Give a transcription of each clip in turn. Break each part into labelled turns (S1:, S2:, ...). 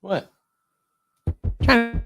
S1: What?
S2: Trying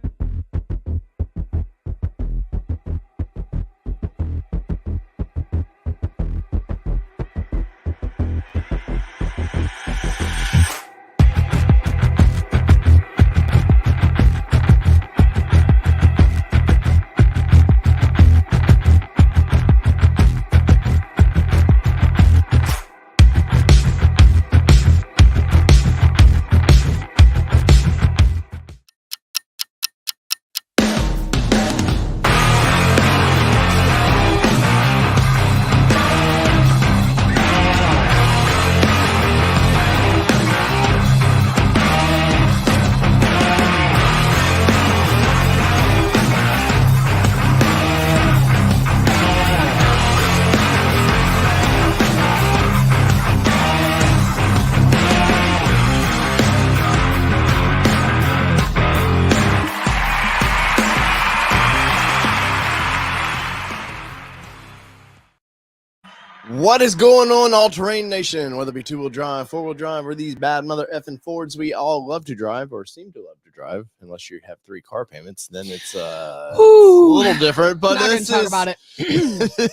S1: What is going on, all-terrain nation? Whether it be two-wheel drive, four-wheel drive, or these bad mother effing Fords we all love to drive or seem to love to drive, unless you have 3 car payments, then it's a little different. But
S2: not
S1: this
S2: gonna
S1: is
S2: talk about it.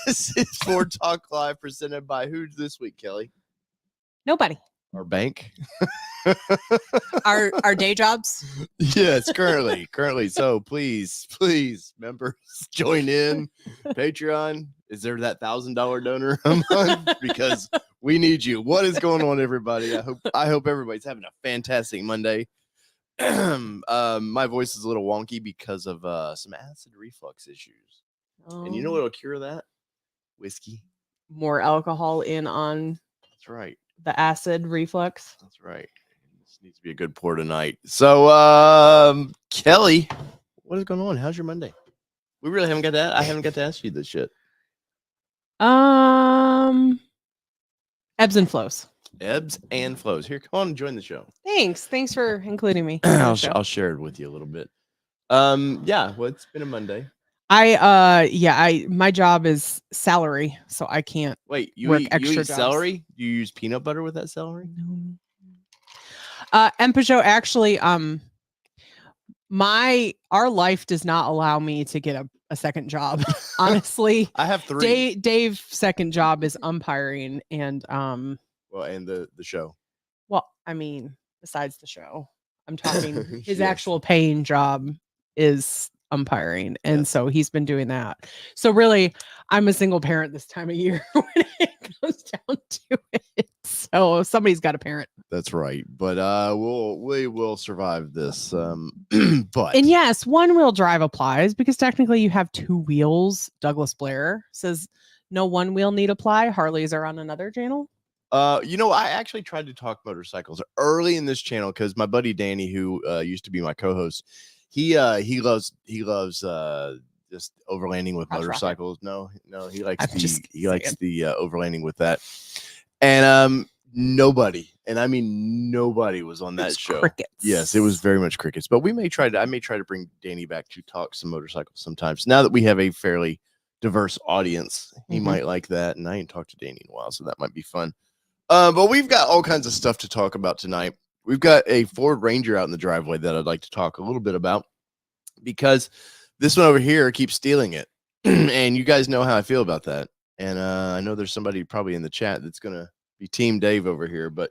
S1: this is Ford Talk Live presented by who this week, Kelly?
S2: Nobody.
S1: Our bank.
S2: Our day jobs.
S1: Yes, currently. So please, members, join in. Patreon. Is there that $1,000 donor a month? Because we need you. What is going on, everybody? I hope everybody's having a fantastic Monday. My voice is a little wonky because of some acid reflux issues. And you know what'll cure that? Whiskey.
S2: More alcohol in on.
S1: That's right.
S2: The acid reflux.
S1: That's right. This needs to be a good pour tonight. So, Kelly, what is going on? How's your Monday? We really haven't got that. I haven't got to ask you this shit.
S2: Ebbs and flows.
S1: Ebbs and flows. Here, come on and join the show.
S2: Thanks for including me.
S1: I'll share it with you a little bit. Yeah. Well, it's been a Monday.
S2: My job is salary, so I can't.
S1: Wait, you
S2: work
S1: eat
S2: extra jobs.
S1: celery? Do you use peanut butter with that celery?
S2: No. And Peugeot, actually, our life does not allow me to get a second job. Honestly,
S1: I have 3.
S2: Dave's second job is umpiring, and
S1: well, and the show.
S2: Well, I mean, besides the show, I'm talking his
S1: Yes.
S2: actual paying job is umpiring, and so he's been doing that. So really, I'm a single parent this time of year when it goes down to it. So somebody's got a parent.
S1: That's right. But we will survive this. But
S2: And yes, one-wheel drive applies because technically you have 2 wheels. Douglas Blair says no one wheel need apply. Harleys are on another channel.
S1: I actually tried to talk motorcycles early in this channel because my buddy Danny, who used to be my co-host, he loves just overlanding with motorcycles. No, he likes the overlanding with that. And nobody, and I mean nobody, was on that show.
S2: Crickets.
S1: Yes, it was very much crickets. But I may try to bring Danny back to talk some motorcycles sometimes. Now that we have a fairly diverse audience, he might like that. And I ain't talked to Danny in a while, so that might be fun. But we've got all kinds of stuff to talk about tonight. We've got a Ford Ranger out in the driveway that I'd like to talk a little bit about because this one over here keeps stealing it. And you guys know how I feel about that. And I know there's somebody probably in the chat that's going to be Team Dave over here. But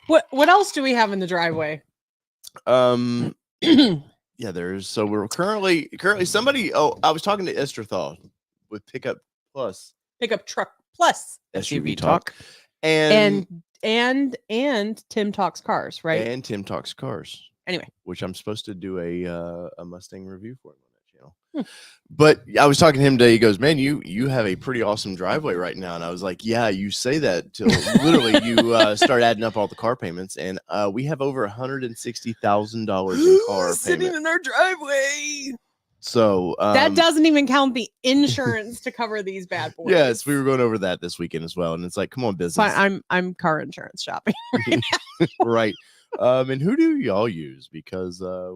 S2: what else do we have in the driveway?
S1: Yeah, there's. So we're currently somebody. Oh, I was talking to Esterthal with Pickup
S2: Truck Plus
S1: SUV Talk.
S2: And Tim Talks Cars, right?
S1: And Tim Talks Cars.
S2: Anyway,
S1: which I'm supposed to do a Mustang review for him on that channel. But I was talking to him today. He goes, "Man, you have a pretty awesome driveway right now." And I was like, "Yeah, you say that till literally you start adding up all the car payments, and we have over $160,000 in car
S2: sitting
S1: payment
S2: in our driveway."
S1: So
S2: that doesn't even count the insurance to cover these bad boys.
S1: Yes, we were going over that this weekend as well, and it's like, come on, business.
S2: But I'm car insurance shopping right now.
S1: Right. And who do y'all use? Because I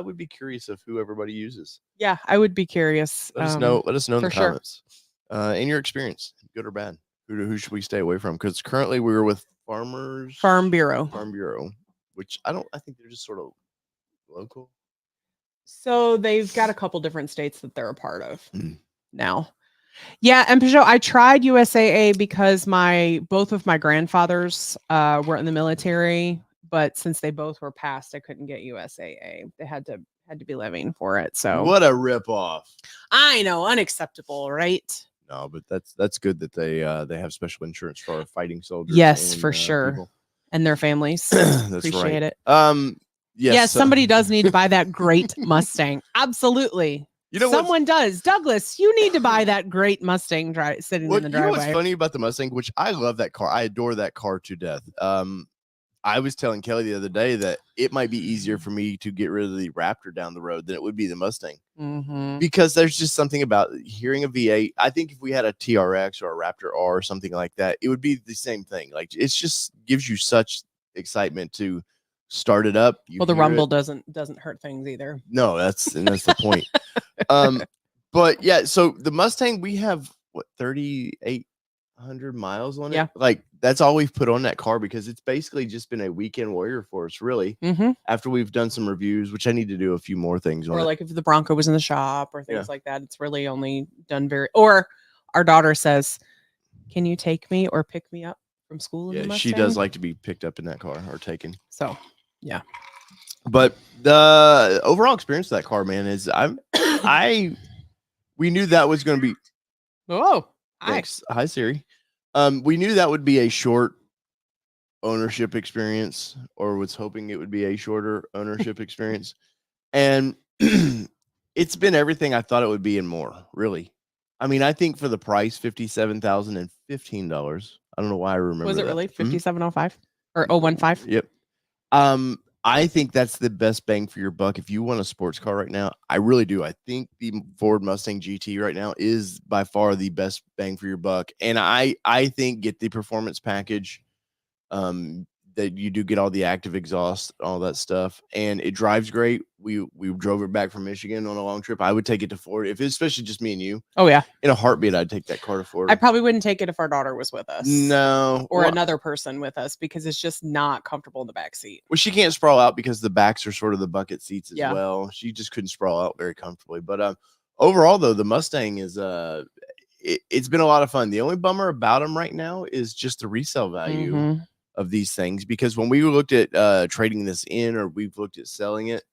S1: would be curious of who everybody uses.
S2: Yeah, I would be curious.
S1: Let us know in the
S2: sure.
S1: comments. In your experience, good or bad. Who should we stay away from? Because currently we were with
S2: Farm Bureau.
S1: which I think they're just sort of local.
S2: So they've got a couple different states that they're a part of
S1: Mm.
S2: now. Yeah, and Peugeot, I tried USAA because both of my grandfathers were in the military, but since they both were passed, I couldn't get USAA. They had to be living for it. So
S1: What a ripoff!
S2: I know, unacceptable, right?
S1: No, but that's good that they have special insurance for our fighting soldiers.
S2: Yes,
S1: and,
S2: for sure,
S1: people.
S2: and their families.
S1: That's
S2: Appreciate
S1: right.
S2: it. Yes,
S1: so-
S2: somebody does need to buy that great Mustang. Absolutely.
S1: You know
S2: someone does. Douglas, you need to buy that great Mustang sitting in the
S1: You know
S2: driveway.
S1: what's funny about the Mustang, which I love that car. I adore that car to death. I was telling Kelly the other day that it might be easier for me to get rid of the Raptor down the road than it would be the Mustang.
S2: Mm-hmm.
S1: Because there's just something about hearing a V8. I think if we had a TRX or a Raptor R or something like that, it would be the same thing. Like it's just gives you such excitement to start it up.
S2: Well, the rumble doesn't hurt things either.
S1: No, that's the point. But yeah, so the Mustang, we have what 3,800 miles on it.
S2: Yeah.
S1: Like that's all we've put on that car because it's basically just been a weekend warrior for us, really.
S2: Mm-hmm.
S1: After we've done some reviews, which I need to do a few more things on.
S2: Or like if the Bronco was in the shop or things like that, it's really only done or our daughter says, "Can you take me or pick me up from school?" In the Mustang?
S1: She does like to be picked up in that car or taken.
S2: So, yeah.
S1: But the overall experience of that car, man, is we knew that was going to be.
S2: Oh,
S1: thanks. Hi, Siri. We knew that would be a short ownership experience, or was hoping it would be a shorter ownership experience, and it's been everything I thought it would be and more. Really, I mean, I think for the price, $57,015. I don't know why I remember.
S2: Was it
S1: that.
S2: really 5705 or 015?
S1: Yep. I think that's the best bang for your buck. If you want a sports car right now, I really do. I think the Ford Mustang GT right now is by far the best bang for your buck. And I think get the performance package, that you do get all the active exhaust, all that stuff, and it drives great. We drove it back from Michigan on a long trip. I would take it to Florida, if it's especially just me and you.
S2: Oh yeah,
S1: in a heartbeat, I'd take that car to Florida.
S2: I probably wouldn't take it if our daughter was with us.
S1: No,
S2: or another person with us because it's just not comfortable in the back seat.
S1: Well, she can't sprawl out because the backs are sort of the bucket seats as well. She just couldn't sprawl out very comfortably. But overall, though, the Mustang is it's been a lot of fun. The only bummer about them right now is just the resale value of these things, because when we looked at trading this in, or we've looked at selling it,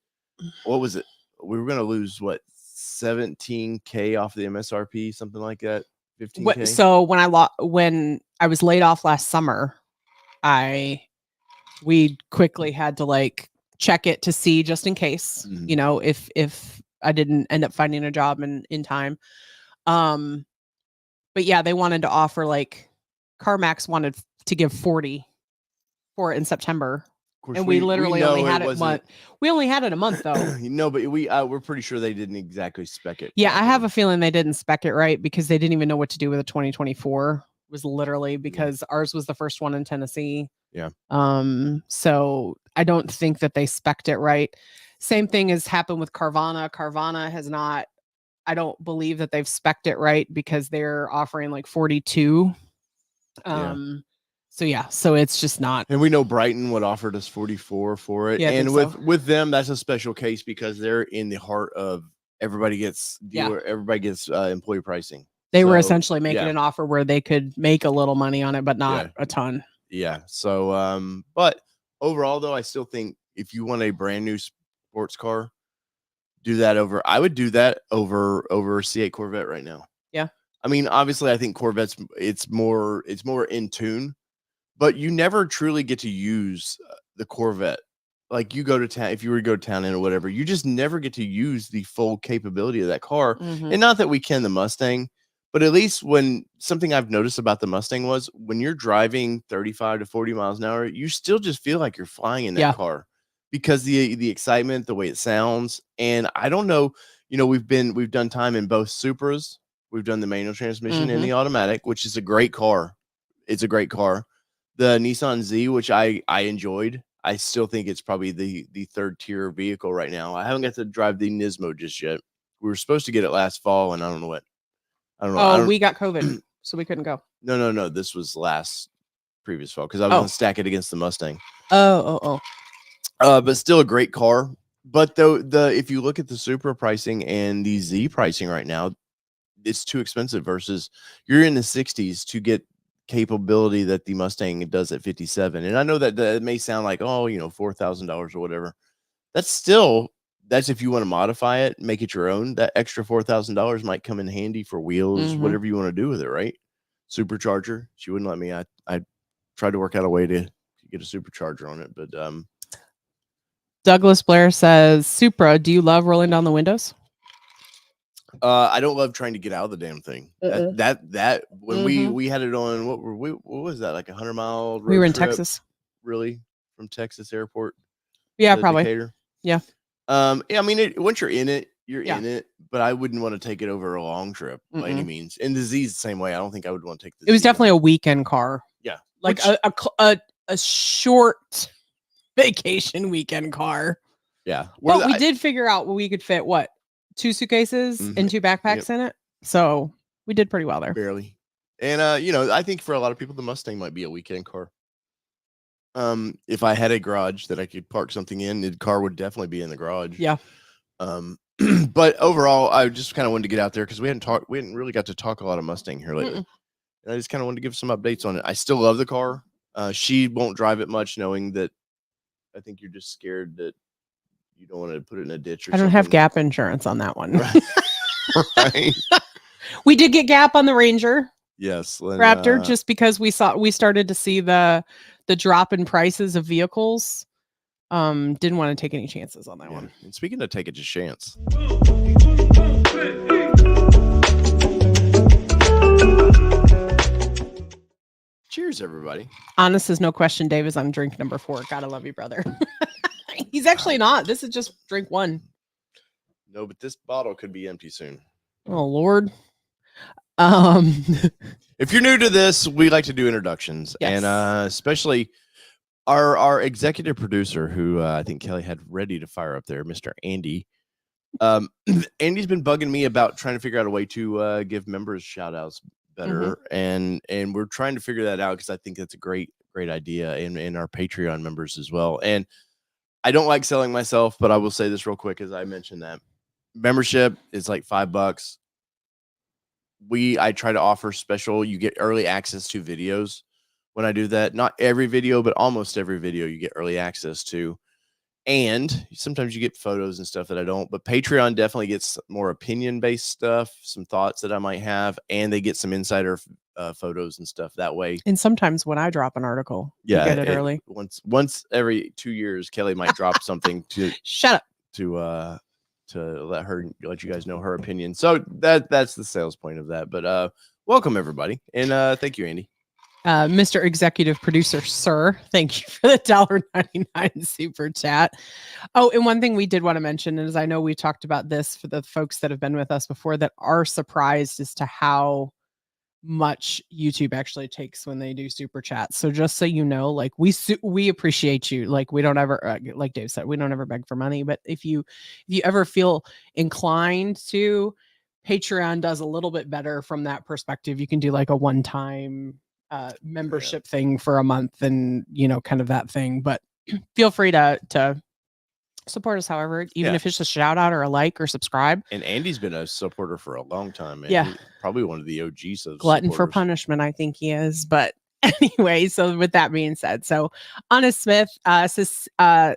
S1: what was it? We were going to lose what, $17K off the MSRP, something like that. 15K.
S2: So when I was laid off last summer, we quickly had to like check it to see, just in case, you know, if I didn't end up finding a job in time. But yeah, they wanted to offer, like, CarMax wanted to give 40 for it in September. And we literally only had it month. We only had it a month though.
S1: No, but we're pretty sure they didn't exactly spec it.
S2: Yeah, I have a feeling they didn't spec it right, because they didn't even know what to do with a 2024. It was literally because ours was the first one in Tennessee.
S1: Yeah.
S2: So I don't think that they spec'd it right. Same thing has happened with Carvana. Carvana has not. I don't believe that they've spec'd it right, because they're offering like 42. So yeah, so it's just not.
S1: And we know Brighton would offered us 44 for it.
S2: Yeah,
S1: and with them, that's a special case, because they're in the heart of everybody gets employee pricing.
S2: They were essentially making an offer where they could make a little money on it, but not a ton.
S1: Yeah. So but overall though, I still think if you want a brand new sports car, I would do that over C8 Corvette right now.
S2: Yeah.
S1: I mean, obviously I think Corvette's it's more in tune, but you never truly get to use the Corvette. Like, you go to town, if you were to go to town in or whatever, you just never get to use the full capability of that car. And not that we can the Mustang, but at least when something I've noticed about the Mustang was when you're driving 35 to 40 miles an hour, you still just feel like you're flying in that car, because the excitement, the way it sounds. And I don't know, you know, we've done time in both Supras. We've done the manual transmission and the automatic, which is a great car. It's a great car. The Nissan Z, which I enjoyed. I still think it's probably the third tier vehicle right now. I haven't got to drive the Nismo just yet. We were supposed to get it last fall, and I don't know what. I don't know.
S2: Oh, we got COVID, so we couldn't go.
S1: No. This was previous fall, because I was going to stack it against the Mustang.
S2: Oh.
S1: But still a great car. But the if you look at the Supra pricing and the Z pricing right now, it's too expensive versus you're in the 60s to get capability that the Mustang does at 57. And I know that that may sound like, oh, $4,000 or whatever. That's if you want to modify it, make it your own. That extra $4,000 might come in handy for wheels, whatever you want to do with it, right? Supercharger. She wouldn't let me. I tried to work out a way to get a supercharger on it, but
S2: Douglas Blair says, Supra, do you love rolling down the windows?
S1: I don't love trying to get out of the damn thing. That when we had it on, what was that, like 100-mile road
S2: We were in
S1: trip,
S2: Texas.
S1: really, from Texas airport?
S2: Yeah,
S1: to
S2: probably.
S1: Decatur?
S2: Yeah.
S1: Yeah, I mean, once you're in it, you're
S2: Yeah.
S1: in it. But I wouldn't want to take it over a long trip by any means. And the Z's the same way. I don't think I would want to take the.
S2: It was
S1: Z
S2: definitely a weekend car.
S1: Yeah,
S2: like a short vacation weekend car.
S1: Yeah,
S2: but we did figure out we could fit 2 suitcases and 2 backpacks in it. So we did pretty well there.
S1: Barely. And I think for a lot of people, the Mustang might be a weekend car. If I had a garage that I could park something in, the car would definitely be in the garage.
S2: Yeah.
S1: But overall, I just kind of wanted to get out there because we hadn't really got to talk a lot of Mustang here lately. And I just kind of wanted to give some updates on it. I still love the car. She won't drive it much, knowing that I think you're just scared that you don't want to put it in a ditch or
S2: I don't
S1: something.
S2: have gap insurance on that one.
S1: Right.
S2: We did get gap on the Ranger.
S1: Yes.
S2: Raptor, just because we started to see the drop in prices of vehicles. Didn't want to take any chances on that one.
S1: And speaking of taking a chance. Cheers, everybody.
S2: Honest is no question. Dave is on drink number 4. Gotta love you, brother. He's actually not. This is just drink 1.
S1: No, but this bottle could be empty soon.
S2: Oh, Lord.
S1: If you're new to this, we like to do introductions.
S2: Yes.
S1: And especially our executive producer, who I think Kelly had ready to fire up there, Mr. Andy. Andy's been bugging me about trying to figure out a way to give members shout outs better. And we're trying to figure that out because I think that's a great idea in our Patreon members as well. And I don't like selling myself, but I will say this real quick as I mentioned that membership is like $5. I try to offer special, you get early access to videos when I do that. Not every video, but almost every video you get early access to. And sometimes you get photos and stuff that I don't, but Patreon definitely gets more opinion-based stuff, some thoughts that I might have, and they get some insider photos and stuff that way.
S2: And sometimes when I drop an article, you get it early.
S1: Once every 2 years, Kelly might drop something to
S2: shut up
S1: to let you guys know her opinion. So that's the sales point of that. But welcome everybody, and thank you, Andy.
S2: Mr. Executive Producer, sir, thank you for the $1.99 super chat. Oh, and one thing we did want to mention is I know we talked about this for the folks that have been with us before that are surprised as to how much YouTube actually takes when they do super chats. So just so you know, like we appreciate you. Like we don't ever, like Dave said, we don't ever beg for money. But if you ever feel inclined to, Patreon does a little bit better from that perspective. You can do like a one-time membership thing for a month and kind of that thing, but feel free to support us however, even if it's a shout out or a like or subscribe.
S1: And Andy's been a supporter for a long time, man.
S2: Yeah,
S1: probably one of the OGs of
S2: glutton for punishment, I think he is. But anyway, so with that being said, so Honest Smith says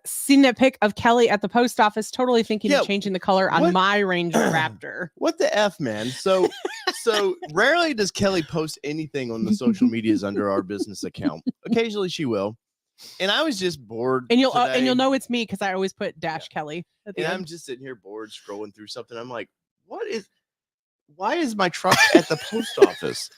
S2: seen a pic of Kelly at the post office, totally thinking of changing the color on my Ranger Raptor.
S1: What the F, man? So rarely does Kelly post anything on the social medias under our business account. Occasionally she will. And I was just bored.
S2: And you'll know it's me because I always put Kelly at the end.
S1: I'm just sitting here bored scrolling through something. I'm like, why is my truck at the post office?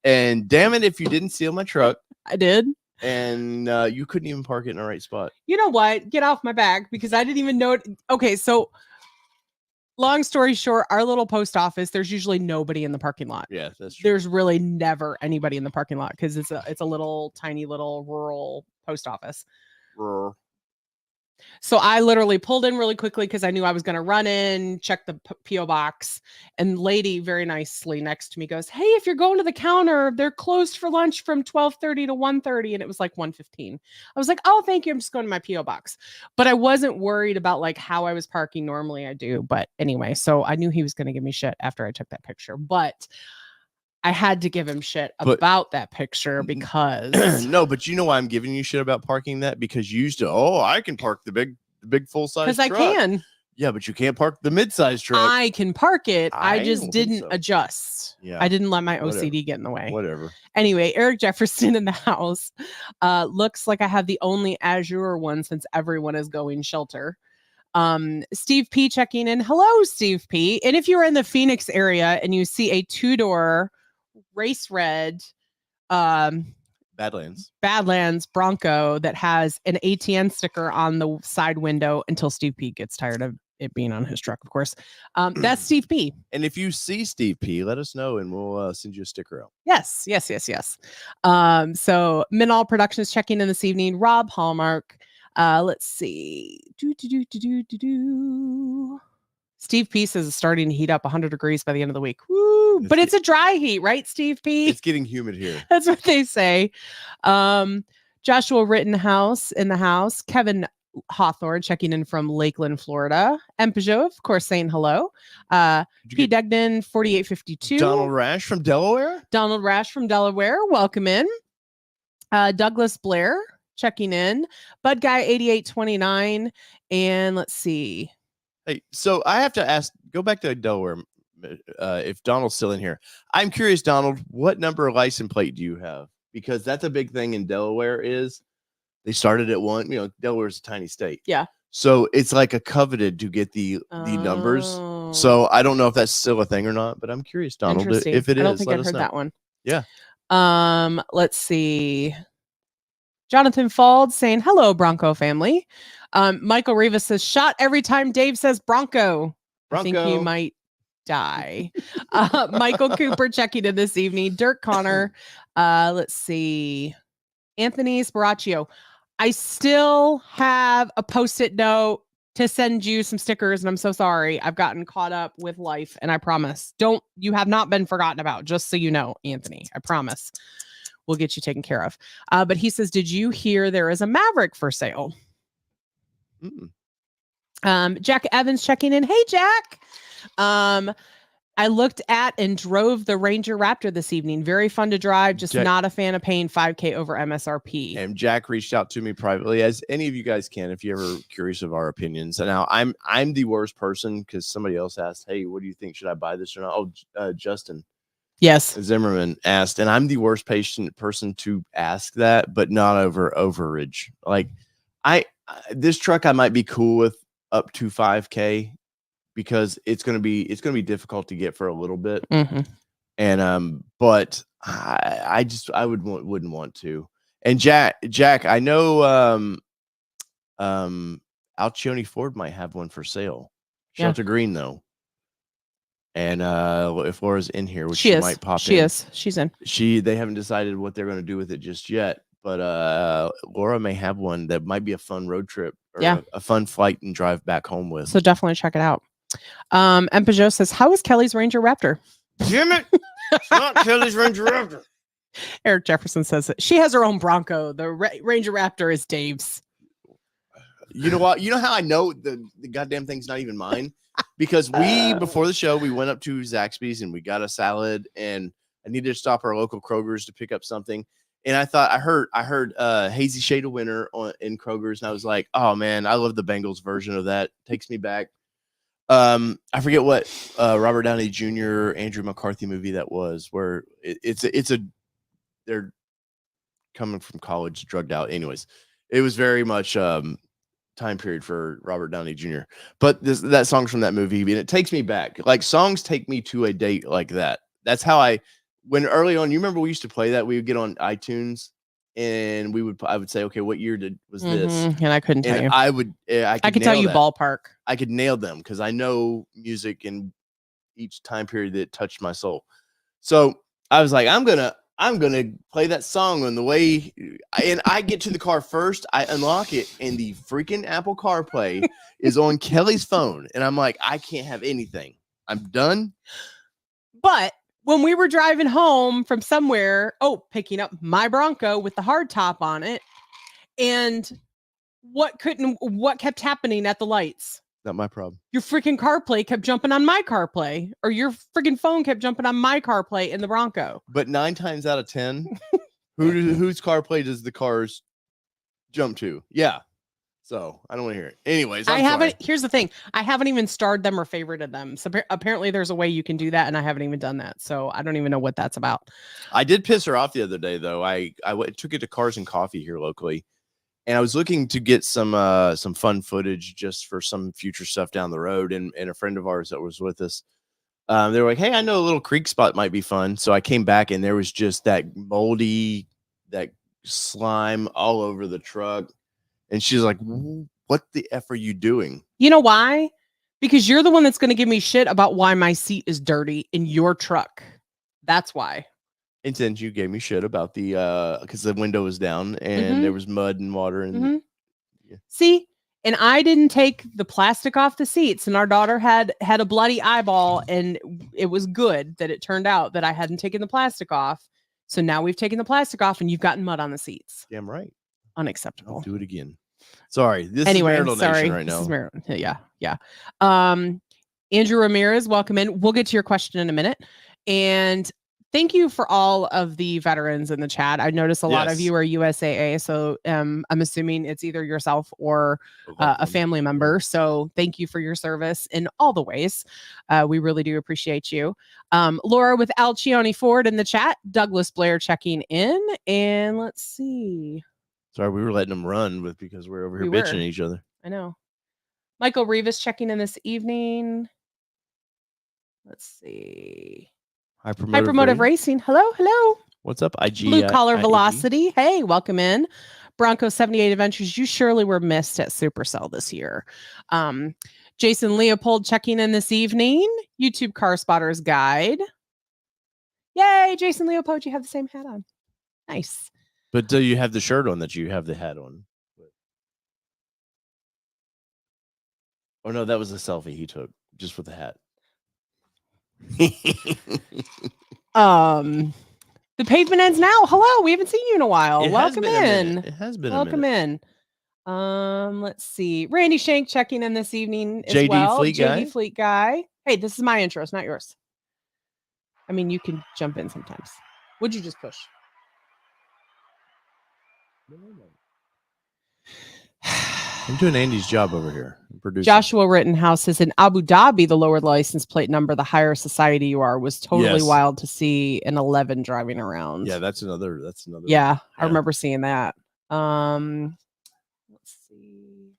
S1: And damn it, if you didn't steal my truck.
S2: I did.
S1: And you couldn't even park it in the right spot.
S2: You know what? Get off my back because I didn't even know it. Okay, so long story short, our little post office, there's usually nobody in the parking lot.
S1: Yeah, that's true.
S2: There's really never anybody in the parking lot because it's a little tiny little rural post office.
S1: Rural.
S2: So I literally pulled in really quickly because I knew I was going to run in, check the PO box, and lady very nicely next to me goes, "Hey, if you're going to the counter, they're closed for lunch from 12:30 to 1:30," and it was like 1:15. I was like, "Oh, thank you. I'm just going to my PO box." But I wasn't worried about like how I was parking. Normally I do, but anyway, so I knew he was going to give me shit after I took that picture, but I had to give him shit about that picture because
S1: no, but you know why I'm giving you shit about parking that? Because you used to, I can park the big full size truck.
S2: because I can.
S1: Yeah, but you can't park the mid-size truck.
S2: I can park it. I just
S1: don't think
S2: didn't
S1: so.
S2: adjust.
S1: Yeah,
S2: I didn't let my
S1: whatever.
S2: OCD get in the way.
S1: Whatever.
S2: Anyway, Eric Jefferson in the house. Looks like I have the only Azure one since everyone is going shelter. Steve P checking in. Hello, Steve P. And if you're in the Phoenix area and you see a 2-door race red Badlands Bronco that has an ATN sticker on the side window until Steve P gets tired of it being on his truck, of course. That's Steve P.
S1: And if you see Steve P, let us know and we'll send you a sticker out.
S2: Yes. So Minall Productions checking in this evening. Rob Hallmark. Let's see. Steve P says it's starting to heat up 100 degrees by the end of the week. Woo! But it's a dry heat, right, Steve P?
S1: It's getting humid here.
S2: That's what they say. Joshua Rittenhouse in the house. Kevin Hawthorne checking in from Lakeland, Florida. M. Peugeot, of course, saying hello. P. Degnan, 4852.
S1: Donald Rash from Delaware.
S2: Welcome in. Douglas Blair checking in. Bud Guy, 8829. And let's see.
S1: Hey, so I have to ask, go back to Delaware. If Donald's still in here, I'm curious, Donald, what number license plate do you have? Because that's a big thing in Delaware is they started at one, Delaware's a tiny state.
S2: Yeah.
S1: So it's like a coveted to get the numbers. So I don't know if that's still a thing or not, but I'm curious, Donald, if it is.
S2: I don't think
S1: let
S2: I've
S1: us
S2: heard
S1: know.
S2: that one.
S1: Yeah.
S2: Let's see. Jonathan Fald saying, hello, Bronco family. Michael Rivas says, shot every time Dave says Bronco. I think you might die. Michael Cooper checking in this evening. Dirk Connor. Let's see. Anthony Sparaccio. I still have a post-it note to send you some stickers, and I'm so sorry. I've gotten caught up with life, and I promise. You have not been forgotten about, just so you know, Anthony. I promise. We'll get you taken care of. But he says, did you hear there is a Maverick for sale? Jack Evans checking in. Hey, Jack. I looked at and drove the Ranger Raptor this evening. Very fun to drive. Just not a fan of paying $5,000 over MSRP.
S1: And Jack reached out to me privately, as any of you guys can, if you're ever curious of our opinions. And now I'm the worst person because somebody else asked, hey, what do you think? Should I buy this or not? Oh, Justin.
S2: Yes.
S1: Zimmerman asked, and I'm the worst patient person to ask that, but not over overage. Like this truck I might be cool with up to $5,000 because it's gonna be difficult to get for a little bit. And but I wouldn't want to. And Jack, I know Alcione Ford might have one for sale. Shelter Green though. And if Laura's in here, which she might pop in.
S2: She's in.
S1: They haven't decided what they're going to do with it just yet. But Laura may have one that might be a fun road trip or a fun flight and drive back home with.
S2: So definitely check it out. And Peugeot says, how is Kelly's Ranger Raptor?
S1: Damn it. It's not Kelly's Ranger Raptor.
S2: Eric Jefferson says that she has her own Bronco. The Ranger Raptor is Dave's.
S1: You know what? You know how I know the goddamn thing's not even mine? Because before the show, we went up to Zaxby's and we got a salad, and I needed to stop our local Kroger's to pick up something. And I thought I heard Hazy Shade of Winter in Kroger's, and I was like, oh man, I love the Bengals version of that. Takes me back. I forget what Robert Downey Jr. Andrew McCarthy movie that was, where they're coming from college drugged out. Anyways, it was very much time period for Robert Downey Jr. But that song's from that movie, and it takes me back. Like songs take me to a date like that. That's how when early on, you remember we used to play that? We would get on iTunes and I would say, okay, what year was this?
S2: And I couldn't tell you.
S1: I could
S2: tell you ballpark.
S1: I could nail them because I know music in each time period that touched my soul. So I was like, I'm I'm gonna play that song on the way, and I get to the car first. I unlock it, and the freaking Apple CarPlay is on Kelly's phone, and I'm like, I can't have anything. I'm done.
S2: But when we were driving home from somewhere, picking up my Bronco with the hard top on it, and what kept happening at the lights?
S1: Not my problem.
S2: Your freaking CarPlay kept jumping on my CarPlay, or your freaking phone kept jumping on my CarPlay in the Bronco.
S1: But 9 times out of 10, whose CarPlay does the cars jump to? Yeah. So I don't want to hear it. Anyways,
S2: I haven't. Here's the thing: I haven't even starred them or favorited them. So apparently, there's a way you can do that, and I haven't even done that. So I don't even know what that's about.
S1: I did piss her off the other day, though. I took it to Cars and Coffee here locally, and I was looking to get some fun footage just for some future stuff down the road. And a friend of ours that was with us, they were like, "Hey, I know a little creek spot might be fun." So I came back, and there was just that moldy, that slime all over the truck. And she's like, "What the F are you doing?"
S2: You know why? Because you're the one that's going to give me shit about why my seat is dirty in your truck. That's why.
S1: And then you gave me shit about the because the window was down and there was mud and water and
S2: yeah. See, and I didn't take the plastic off the seats, and our daughter had a bloody eyeball, and it was good that it turned out that I hadn't taken the plastic off. So now we've taken the plastic off, and you've gotten mud on the seats.
S1: Damn right.
S2: Unacceptable.
S1: I'll do it again. Sorry. This
S2: is
S1: marital
S2: sorry.
S1: nation right now.
S2: This is yeah. Andrew Ramirez, welcome in. We'll get to your question in a minute. And thank you for all of the veterans in the chat. I noticed a lot of you are USAA, so I'm assuming it's either yourself or a family member. So thank you for your service in all the ways. We really do appreciate you. Laura with Alcione Ford in the chat. Douglas Blair checking in. And let's see.
S1: Sorry, we were letting them run because we're over here bitching at each other.
S2: I know. Michael Rivas checking in this evening. Let's see. Hypermotive Racing. Hello.
S1: What's up, IG?
S2: Blue Collar Velocity. Hey, welcome in. Bronco 78 Adventures. You surely were missed at Supercell this year. Jason Leopold checking in this evening. YouTube Car Spotters Guide. Yay, Jason Leopold. You have the same hat on. Nice.
S1: But do you have the shirt on that you have the hat on? Oh, no, that was a selfie he took just with the hat.
S2: The pavement ends now. Hello, we haven't seen you in a while. Welcome in.
S1: It has been.
S2: Welcome in. Let's see. Randy Shank checking in this evening as
S1: JD
S2: well.
S1: JD
S2: Fleet Guy. Hey, this is my intro. It's not yours. I mean, you can jump in sometimes. Would you just push?
S1: I'm doing Andy's job over here.
S2: Joshua Rittenhouse says in Abu Dhabi, the lower license plate number, the higher society you are, was totally wild to see an 11 driving around.
S1: Yeah, that's another.
S2: Yeah, I remember seeing that. Let's see.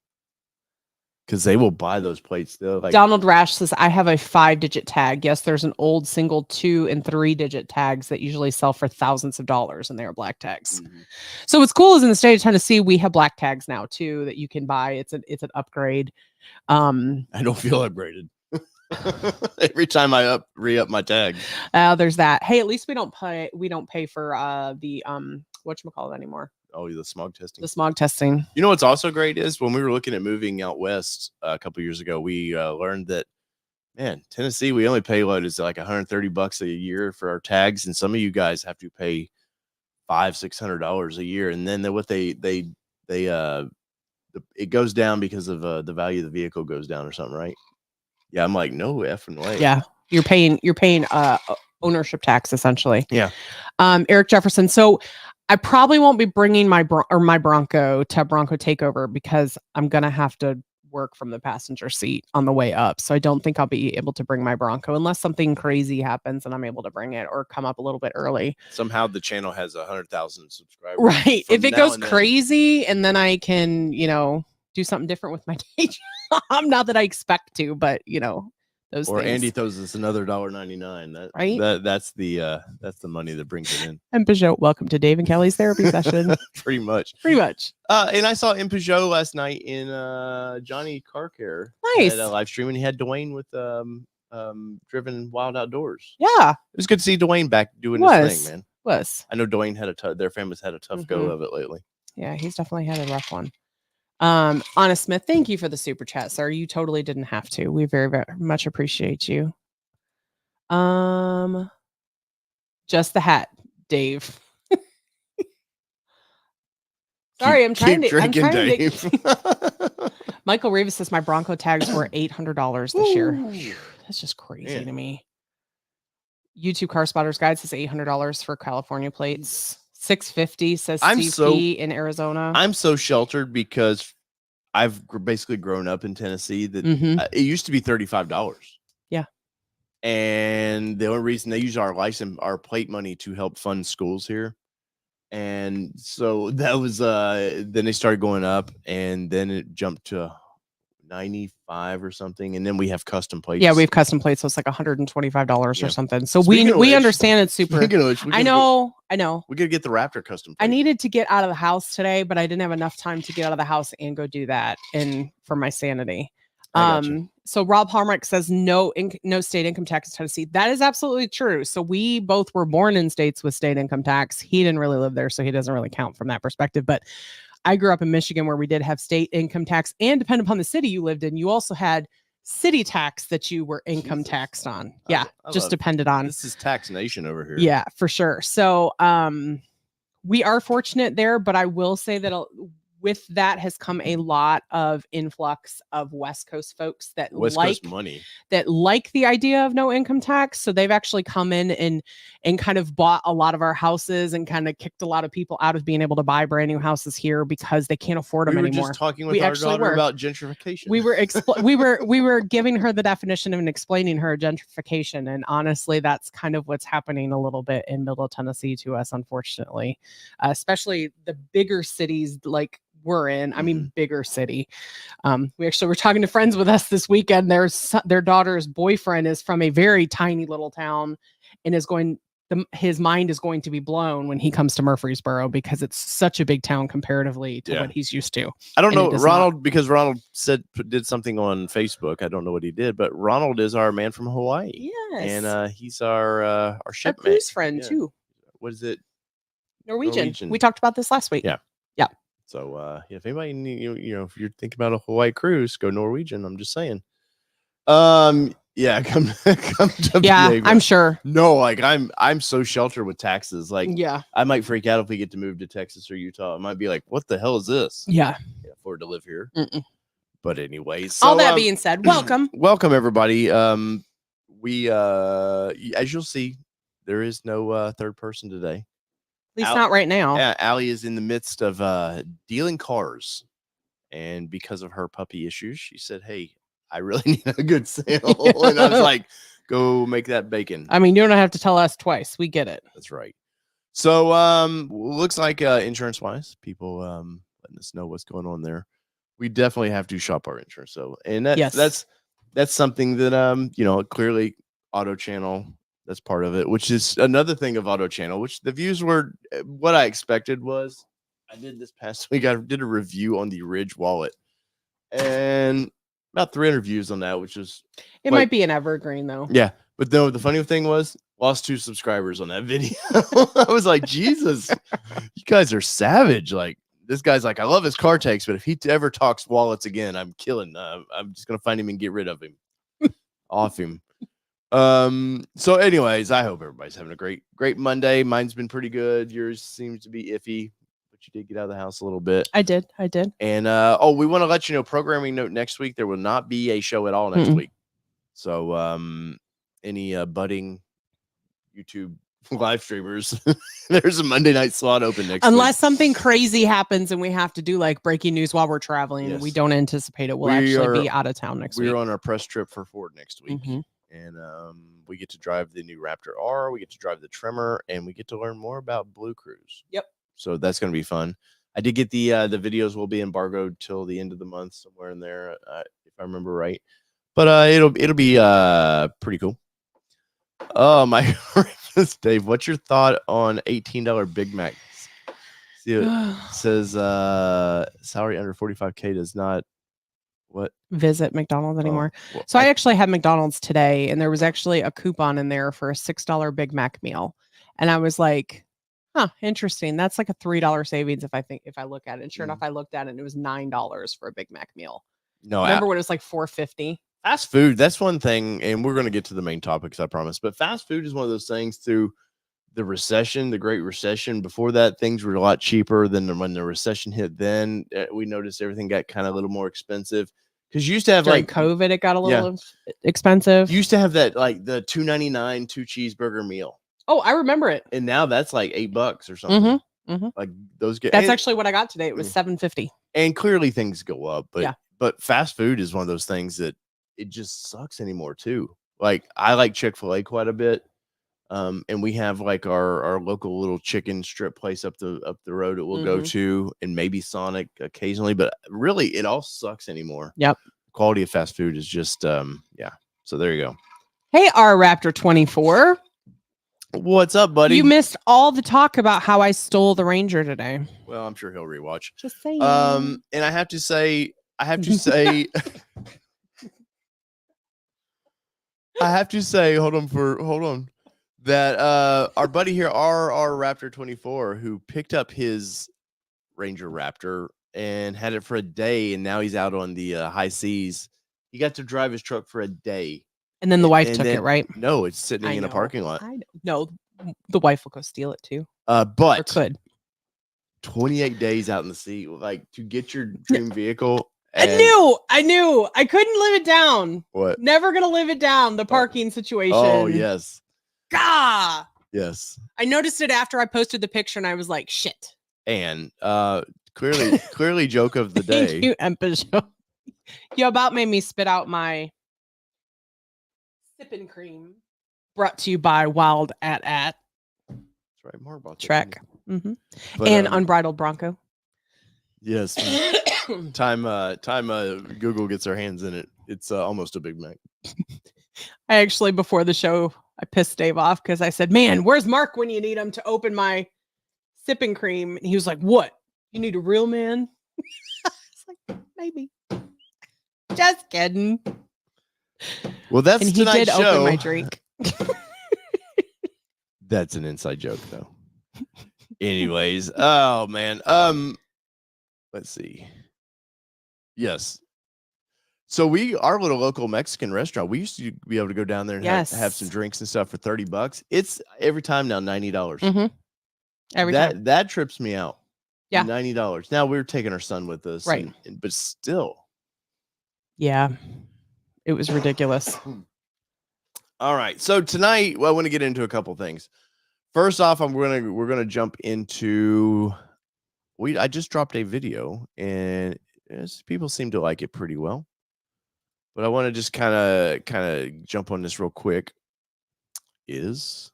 S1: Because they will buy those plates. Like
S2: Donald Rash says, I have a 5-digit tag. Yes, there's an old single 2- and 3-digit tags that usually sell for thousands of dollars, and they are black tags. So what's cool is in the state of Tennessee, we have black tags now too that you can buy. It's an upgrade. I
S1: don't feel upgraded. Every time I re-up my tag.
S2: There's that. Hey, at least we don't pay for the whatchamacallit anymore.
S1: Oh, the smog testing.
S2: The smog testing.
S1: You know what's also great is when we were looking at moving out west a couple years ago, we learned that, man, Tennessee, we only pay what is like $130 a year for our tags, and some of you guys have to pay $500-600 a year, and then it goes down because of the value of the vehicle goes down or something, right? Yeah, I'm like, no effing way.
S2: Yeah, you're paying ownership tax essentially.
S1: Yeah.
S2: Eric Jefferson. So I probably won't be bringing my Bronco to Bronco Takeover because I'm gonna have to work from the passenger seat on the way up. So I don't think I'll be able to bring my Bronco unless something crazy happens and I'm able to bring it or come up a little bit early.
S1: Somehow the channel has 100,000 subscribers.
S2: Right. If it goes crazy and then I can, do something different with my day job. Not that I expect to, but those
S1: or
S2: things.
S1: Andy throws us another $1.99.
S2: Right.
S1: That's the money that brings it in.
S2: And Peugeot, welcome to Dave and Kelly's therapy session.
S1: Pretty much. And I saw in Peugeot last night in Johnny Car Care.
S2: Nice.
S1: At a live stream, and he had Dwayne with Driven Wild Outdoors.
S2: Yeah.
S1: It was good to see Dwayne back doing his thing, man.
S2: Was.
S1: I know Dwayne had their family's had a tough go of it lately.
S2: Yeah, he's definitely had a rough one. Anna Smith, thank you for the super chat, sir. You totally didn't have to. We very, very much appreciate you. Just the hat, Dave. Sorry, I'm trying to. Michael Rivas says my Bronco tags were $800 this year. Whew, that's just crazy to me. YouTube Car Spotters Guide says $800 for California plates. $650 says Steve P in Arizona.
S1: I'm so sheltered because I've basically grown up in Tennessee that it used to be $35.
S2: Yeah.
S1: And the only reason they use our plate money to help fund schools here. And so that was then they started going up, and then it jumped to 95 or something, and then we have custom plates.
S2: Yeah, we have custom plates, so it's like $125 or something. So we understand it's super. I know.
S1: We gotta get the Raptor custom plate.
S2: I needed to get out of the house today, but I didn't have enough time to get out of the house and go do that, and for my sanity. So Rob Harmrick says no state income tax in Tennessee. That is absolutely true. So we both were born in states with state income tax. He didn't really live there, so he doesn't really count from that perspective. But I grew up in Michigan where we did have state income tax, and depending upon the city you lived in, you also had city tax that you were income taxed on. Yeah, just depended on.
S1: This is tax nation over here.
S2: Yeah, for sure. So we are fortunate there, but I will say that with that has come a lot of influx of West Coast folks that like the idea of no income tax. So they've actually come in and kind of bought a lot of our houses and kind of kicked a lot of people out of being able to buy brand new houses here because they can't afford them anymore.
S1: We were just talking with our daughter about gentrification.
S2: We were giving her the definition and explaining her gentrification. And honestly, that's kind of what's happening a little bit in Middle Tennessee to us, unfortunately, especially the bigger cities like we're in. I mean, bigger city. We actually were talking to friends with us this weekend. Their daughter's boyfriend is from a very tiny little town and his mind is going to be blown when he comes to Murfreesboro because it's such a big town comparatively to what he's used to.
S1: I don't know Ronald because Ronald did something on Facebook. I don't know what he did, but Ronald is our man from Hawaii.
S2: Yes.
S1: And he's our shipmate.
S2: Cruise friend too.
S1: What is it?
S2: Norwegian. We talked about this last week.
S1: Yeah. So if anybody if you're thinking about a Hawaii cruise, go Norwegian. I'm just saying. Come to PA,
S2: I'm sure.
S1: No, like I'm so sheltered with taxes. Like,
S2: yeah,
S1: I might freak out if we get to move to Texas or Utah. It might be like, what the hell is this?
S2: Yeah,
S1: can't afford to live here. But anyways,
S2: all that being said, welcome
S1: everybody. We as you'll see, there is no third person today.
S2: At least not right now.
S1: Yeah, Allie is in the midst of dealing cars, and because of her puppy issues, she said, "Hey, I really need a good sale," and I was like, "Go make that bacon."
S2: I mean, you don't have to tell us twice. We get it.
S1: That's right. So, looks like insurance-wise, people letting us know what's going on there. We definitely have to shop our insurance. So, and that's something that clearly Auto Channel. That's part of it, which is another thing of Auto Channel, which the views were what I expected was. I did this past week. I did a review on the Ridge wallet and about 300 views on that, which is
S2: might be an evergreen though.
S1: Yeah. But no, the funny thing was lost 2 subscribers on that video. I was like, Jesus, you guys are savage. Like this guy's like, I love his car takes, but if he ever talks wallets again, I'm killing. I'm just going to find him and get rid of him off him. So anyways, I hope everybody's having a great Monday. Mine's been pretty good. Yours seems to be iffy, but you did get out of the house a little bit.
S2: I did.
S1: And we want to let you know, programming note next week, there will not be a show at all next week. So any budding YouTube live streamers, there's a Monday night slot open next week.
S2: Unless something crazy happens and we have to do like breaking news while we're traveling. Yes. We don't anticipate it. We'll actually be out of town next week.
S1: We're on our press trip for Ford next week. And we get to drive the new Raptor R, we get to drive the Tremor, and we get to learn more about Blue Cruise.
S2: Yep.
S1: So that's going to be fun. I did get the videos will be embargoed till the end of the month, somewhere in there, if I remember right. But it'll be pretty cool. Oh my goodness, Dave, what's your thought on $18 Big Macs? See, it says salary under 45K does not
S2: visit McDonald's anymore. So I actually had McDonald's today, and there was actually a coupon in there for a $6 Big Mac meal, and I was like, Huh, interesting. That's like a $3 savings if I look at it. And sure
S1: Mm.
S2: enough, I looked at it and it was $9 for a Big Mac meal.
S1: No,
S2: Remember when it was like $4.50?
S1: fast food, that's one thing, and we're going to get to the main topics, I promise. But fast food is one of those things through the recession, the Great Recession. Before that, things were a lot cheaper than when the recession hit. Then we noticed everything got kind of a little more expensive because you used to have
S2: During
S1: like
S2: COVID, it got a little expensive.
S1: you used to have that like the $2.99 2-cheeseburger meal,
S2: Oh, I remember it.
S1: and now that's like $8 or something. Like those get.
S2: That's actually what I got today. It was $7.50.
S1: And clearly things go up, but
S2: Yeah.
S1: but fast food is one of those things that it just sucks anymore too. Like I like Chick-fil-A quite a bit. And we have like our local little chicken strip place up the road that we'll go to, and maybe Sonic occasionally, but really it all sucks anymore.
S2: Yep.
S1: Quality of fast food is just yeah. So there you go.
S2: Hey, our Raptor 24.
S1: What's up, buddy?
S2: You missed all the talk about how I stole the Ranger today.
S1: Well, I'm sure he'll rewatch.
S2: Just saying.
S1: And I have to say I have to say, hold on. That our buddy here, our Raptor 24, who picked up his Ranger Raptor and had it for a day, and now he's out on the high seas. He got to drive his truck for a day.
S2: And then the wife took it, right?
S1: No, it's sitting in a parking lot.
S2: No, the wife will go steal it too.
S1: But
S2: or could
S1: 28 days out in the sea, like to get your dream vehicle.
S2: I knew I couldn't live it down.
S1: What?
S2: Never gonna live it down. The parking situation.
S1: Oh yes.
S2: Gah!
S1: Yes.
S2: I noticed it after I posted the picture, and I was like, "Shit."
S1: And clearly, joke of the day.
S2: Thank you, Empa. You about made me spit out my sipping cream. Brought to you by Wild at.
S1: That's right. More about
S2: Trek.
S1: But,
S2: And Unbridled Bronco.
S1: Yes. time Google gets their hands in it. It's almost a Big Mac.
S2: I actually, before the show, I pissed Dave off because I said, "Man, where's Mark when you need him to open my sipping cream?" And he was like, "What? You need a real man?" It's like, maybe. Just kidding.
S1: Well, that's
S2: and he did
S1: show.
S2: Open my drink.
S1: That's an inside joke, though. Anyways, oh man. Let's see. Yes. So our little local Mexican restaurant, we used to be able to go down there and have some drinks and stuff for $30. It's every time now $90.
S2: Every time.
S1: That trips me out.
S2: Yeah.
S1: $90. Now we're taking our son with us.
S2: Right.
S1: But still.
S2: Yeah. It was ridiculous.
S1: All right. So tonight, I want to get into a couple things. First off, we're gonna jump into I just dropped a video, and people seem to like it pretty well. But I want to just kind of jump on this real quick.
S3: Today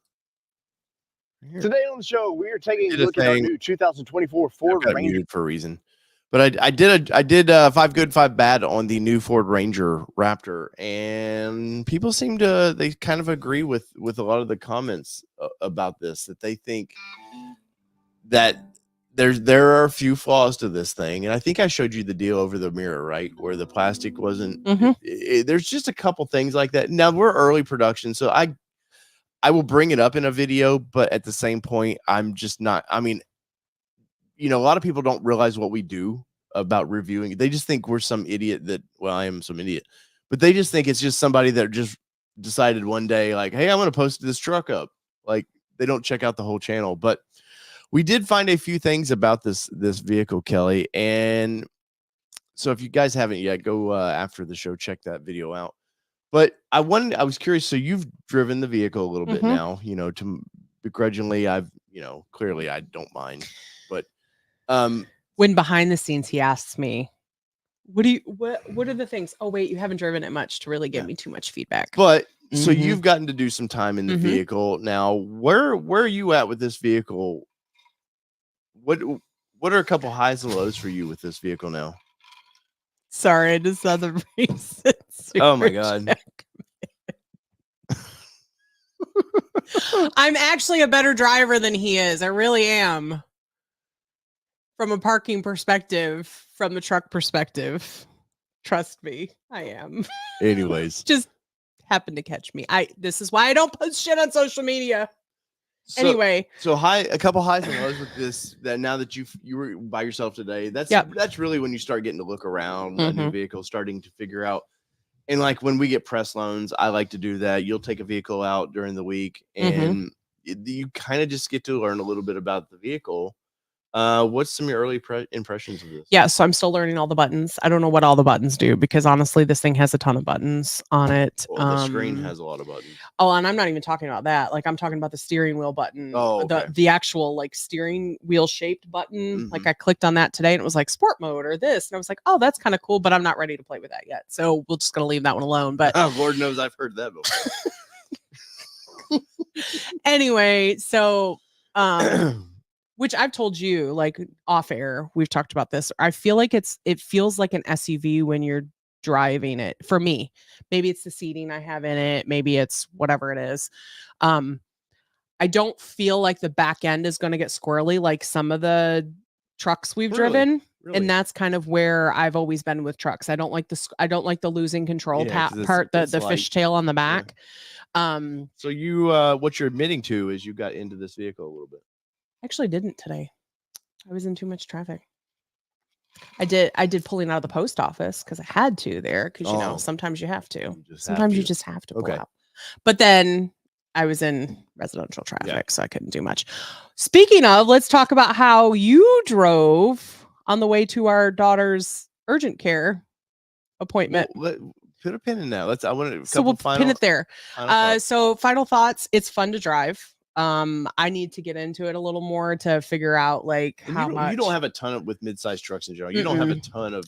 S3: on the show, we are taking a look at our new 2024 Ford Ranger.
S1: Muted for a reason, but I did 5 good, 5 bad on the new Ford Ranger Raptor, and people seem to they kind of agree with a lot of the comments about this, that they think that there are a few flaws to this thing. And I think I showed you the deal over the mirror, right, where the plastic wasn't. There's just a couple things like that. Now we're early production, so I will bring it up in a video, but at the same point, I'm just not. I mean, a lot of people don't realize what we do about reviewing. They just think we're some idiot I am some idiot, but they just think it's just somebody that just decided one day, like, hey, I'm going to post this truck up. Like, they don't check out the whole channel. But we did find a few things about this vehicle, Kelly. And so if you guys haven't yet, go after the show, check that video out. But I was curious. So you've driven the vehicle a little bit now, to begrudgingly, clearly I don't mind, but
S2: when behind the scenes, he asks me, what are the things? Oh, wait, you haven't driven it much to really give me too much feedback.
S1: But so you've gotten to do some time in the vehicle now. Where are you at with this vehicle? What are a couple highs and lows for you with this vehicle now?
S2: Sorry, I just saw the recent.
S1: Oh my God.
S2: I'm actually a better driver than he is. I really am. From a parking perspective, from the truck perspective. Trust me, I am.
S1: Anyways.
S2: Just happened to catch me. This is why I don't post shit on social media. Anyway,
S1: so a couple highs and lows with this. That now that you were by yourself today, that's really when you start getting to look around a new vehicle, starting to figure out. And like when we get press loans, I like to do that. You'll take a vehicle out during the week, and you kind of just get to learn a little bit about the vehicle. What's some of your early impressions of this?
S2: Yeah, so I'm still learning all the buttons. I don't know what all the buttons do because honestly, this thing has a ton of buttons on it.
S1: Well, the screen has a lot of buttons.
S2: Oh, and I'm not even talking about that. Like I'm talking about the steering wheel button.
S1: Oh, okay.
S2: The actual like steering wheel shaped button. Like I clicked on that today and it was like sport mode or this. And I was like, oh, that's kind of cool, but I'm not ready to play with that yet. So we're just gonna leave that one alone. But
S1: Lord knows I've heard that before.
S2: Anyway, so which I've told you, like off air, we've talked about this. I feel like it feels like an SUV when you're driving it. For me, maybe it's the seating I have in it. Maybe it's whatever it is. I don't feel like the back end is going to get squirrely like some of the trucks we've driven. Really? And that's kind of where I've always been with trucks. I don't like the losing control part, the fishtail on the back.
S1: Yeah. So you, what you're admitting to is you got into this vehicle a little bit.
S2: Actually didn't today. I was in too much traffic. I did pulling out of the post office because I had to there because you know sometimes you have to. Sometimes you just have to pull out. But then I was in residential traffic, so I couldn't do much. Speaking of, let's talk about how you drove on the way to our daughter's urgent care appointment.
S1: Well, put a pin in that. I want to.
S2: So we'll pin it there. So final thoughts. It's fun to drive. I need to get into it a little more to figure out like how much.
S1: You don't have a ton of with mid-sized trucks in general. You don't have a ton of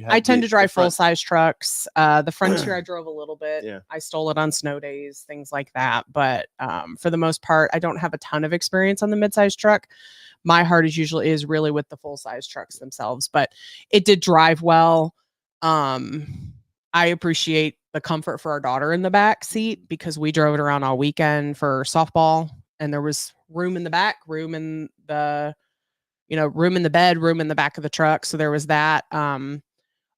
S2: I tend to drive full-size trucks. The Frontier I drove a little bit.
S1: Yeah.
S2: I stole it on snow days, things like that. But for the most part, I don't have a ton of experience on the mid-sized truck. My heart is really with the full-size trucks themselves, but it did drive well. I appreciate the comfort for our daughter in the back seat because we drove it around all weekend for softball. And there was room in the back, room in the bed, room in the back of the truck. So there was that.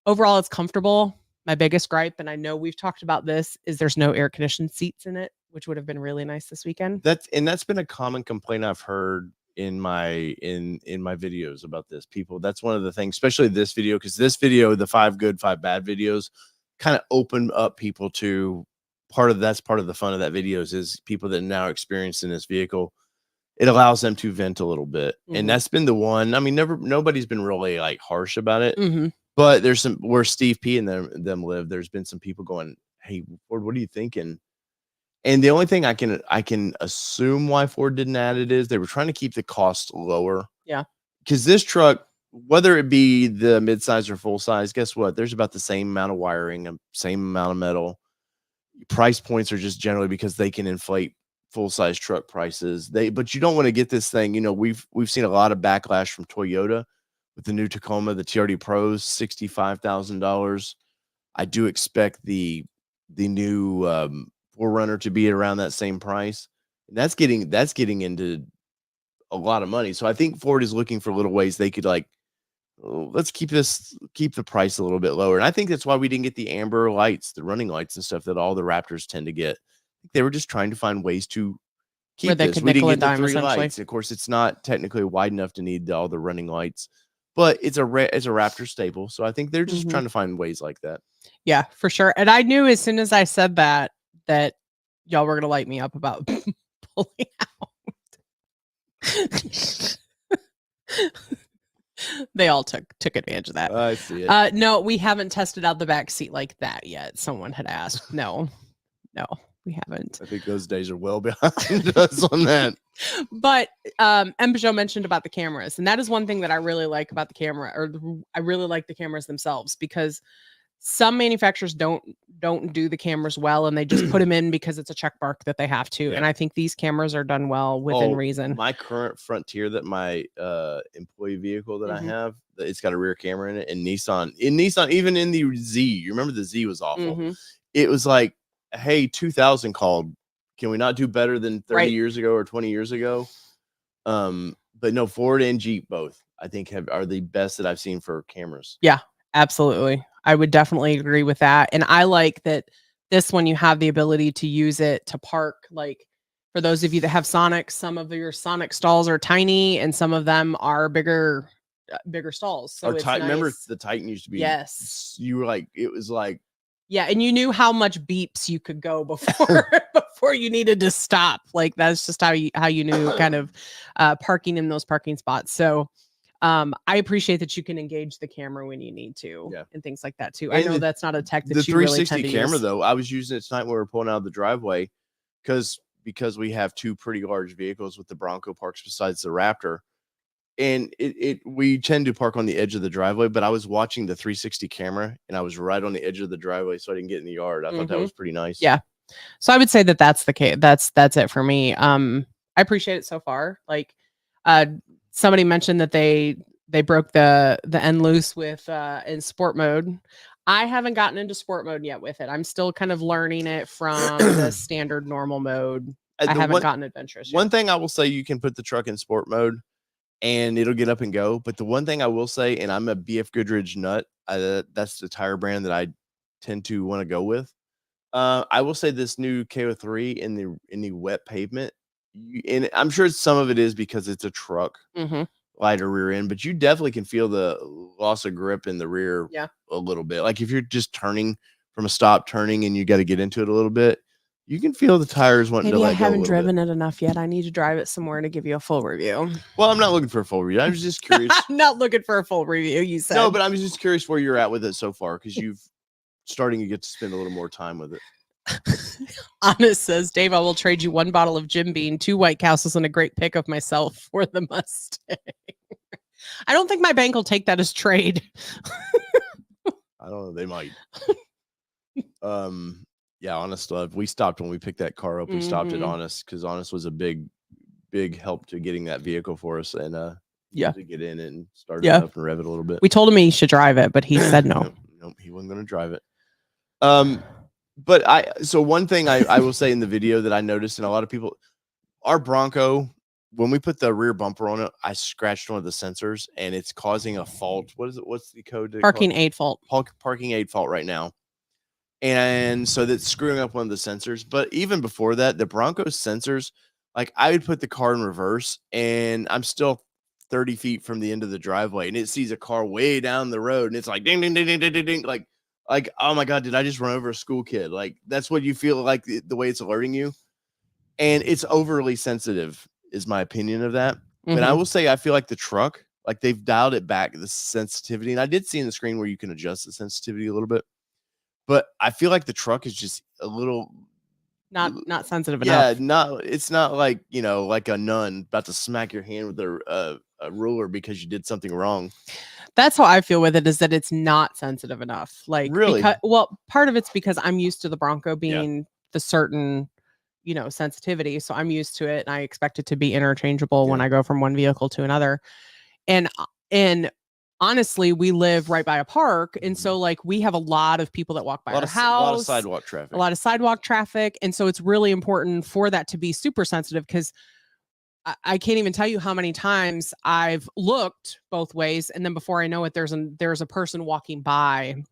S2: Overall, it's comfortable. My biggest gripe, and I know we've talked about this, is there's no air conditioned seats in it, which would have been really nice this weekend.
S1: That's been a common complaint I've heard in my videos about this. People, that's one of the things, especially this video, because this video, the 5 good, 5 bad videos, kind of opened up people to that's part of the fun of that videos is people that are now experienced in this vehicle. It allows them to vent a little bit. And that's been the one. I mean, nobody's been really like harsh about it, but there's some where Steve P and them live. There's been some people going, "Hey, Ford, what are you thinking?" And the only thing I can assume why Ford didn't add it is they were trying to keep the cost lower.
S2: Yeah.
S1: Because this truck, whether it be the midsize or full size, guess what? There's about the same amount of wiring, same amount of metal. Price points are just generally because they can inflate full-size truck prices. But you don't want to get this thing. You know, we've seen a lot of backlash from Toyota with the new Tacoma, the TRD Pros, $65,000. I do expect the new 4Runner to be around that same price. And that's getting into a lot of money. So I think Ford is looking for little ways they could like, let's keep the price a little bit lower. And I think that's why we didn't get the amber lights, the running lights and stuff that all the Raptors tend to get. They were just trying to find ways to keep this. We didn't get the 3 lights. Of course, it's not technically wide enough to need all the running lights, but it's a Raptor staple. So I think they're just trying to find ways like that. Yeah,
S2: for sure. And I knew as soon as I said that y'all were going to light me up about pulling out. They all took advantage of that.
S1: I see it.
S2: No, we haven't tested out the back seat like that yet. Someone had asked. No, we haven't.
S1: I think those days are well behind us on that.
S2: But Peugeot mentioned about the cameras, and that is one thing that I really like about the camera, or I really like the cameras themselves, because some manufacturers don't do the cameras well, and they just put them in because it's a check mark that they have to. Yeah. And I think these cameras are done well within reason.
S1: My current Frontier, that my employee vehicle that I have, it's got a rear camera in it, and Nissan, even in the Z, you remember the Z was awful. It was like, hey, 2000 called. Can we not do better than 30 years ago or 20 years ago? But no, Ford and Jeep both, I think, are the best that I've seen for cameras.
S2: Yeah, absolutely. I would definitely agree with that. And I like that this one, you have the ability to use it to park like For those of you that have Sonic, some of your Sonic stalls are tiny and some of them are bigger stalls. So it's nice.
S1: Remember the Titan used to be,
S2: yes,
S1: you were like, it was like,
S2: yeah, and you knew how much beeps you could go before before you needed to stop. Like that's just how you knew kind of parking in those parking spots. So I appreciate that you can engage the camera when you need to, and things like that too.
S1: And
S2: I know that's not a tech that
S1: the
S2: you really
S1: 360
S2: tend to
S1: camera
S2: use.
S1: though. I was using it tonight when we were pulling out of the driveway because we have two pretty large vehicles with the Bronco parks besides the Raptor. And we tend to park on the edge of the driveway, but I was watching the 360 camera and I was right on the edge of the driveway, so I didn't get in the yard. I thought that was pretty nice.
S2: Yeah. So I would say that that's the case. That's it for me. I appreciate it so far. Like, somebody mentioned that they broke the end loose with in sport mode. I haven't gotten into sport mode yet with it. I'm still kind of learning it from the standard normal mode. I haven't gotten adventurous yet.
S1: One thing I will say, you can put the truck in sport mode and it'll get up and go. But the one thing I will say, and I'm a BF Goodrich nut, that's the tire brand that I tend to want to go with. I will say this new KO3 in the wet pavement, and I'm sure some of it is because it's a truck, lighter rear end, but you definitely can feel the loss of grip in the rear a little bit. Like if you're just turning from a stop turning and you got to get into it a little bit, you can feel the tires wanting to let go.
S2: I haven't driven it enough yet. I need to drive it somewhere to give you a full review.
S1: Well, I'm not looking for a full review. I was just curious.
S2: I'm not looking for a full review, you said.
S1: No, but I was just curious where you're at with it so far, because you've starting to get to spend a little more time with it.
S2: Honest says, Dave, I will trade you 1 bottle of Jim Beam, 2 White Castles, and a great pic of myself for the Mustang. I don't think my bank will take that as trade.
S1: I don't know. They might. Yeah, Honest Love. We stopped when we picked that car up. We stopped at Honest because Honest was a big help to getting that vehicle for us, and to get in it and start it up and rev it a little bit.
S2: We told him he should drive it, but he said no.
S1: Nope, he wasn't going to drive it. But so one thing I will say in the video that I noticed, and a lot of people, our Bronco, when we put the rear bumper on it, I scratched one of the sensors and it's causing a fault. What is it? What's the code?
S2: Parking aid fault.
S1: Parking aid fault right now. And so that's screwing up one of the sensors. But even before that, the Bronco's sensors, like I would put the car in reverse and I'm still 30 feet from the end of the driveway and it sees a car way down the road and it's like ding, ding, ding, ding, ding, ding, ding. Like, oh my God, did I just run over a school kid? Like that's what you feel like the way it's alerting you. And it's overly sensitive is my opinion of that. But I will say, I feel like the truck, like they've dialed it back, the sensitivity. And I did see in the screen where you can adjust the sensitivity a little bit. But I feel like the truck is just a little
S2: not sensitive enough.
S1: Yeah, it's not like, like a nun about to smack your hand with a ruler because you did something wrong.
S2: That's how I feel with it, is that it's not sensitive enough. Like,
S1: really?
S2: Part of it's because I'm used to the Bronco being the certain, sensitivity. So I'm used to it and I expect it to be interchangeable when I go from one vehicle to another. And honestly, we live right by a park. And so like we have a lot of people that walk by our house. A lot of sidewalk traffic. And so it's really important for that to be super sensitive, because I can't even tell you how many times I've looked both ways. And then before I know it, there's a person walking by.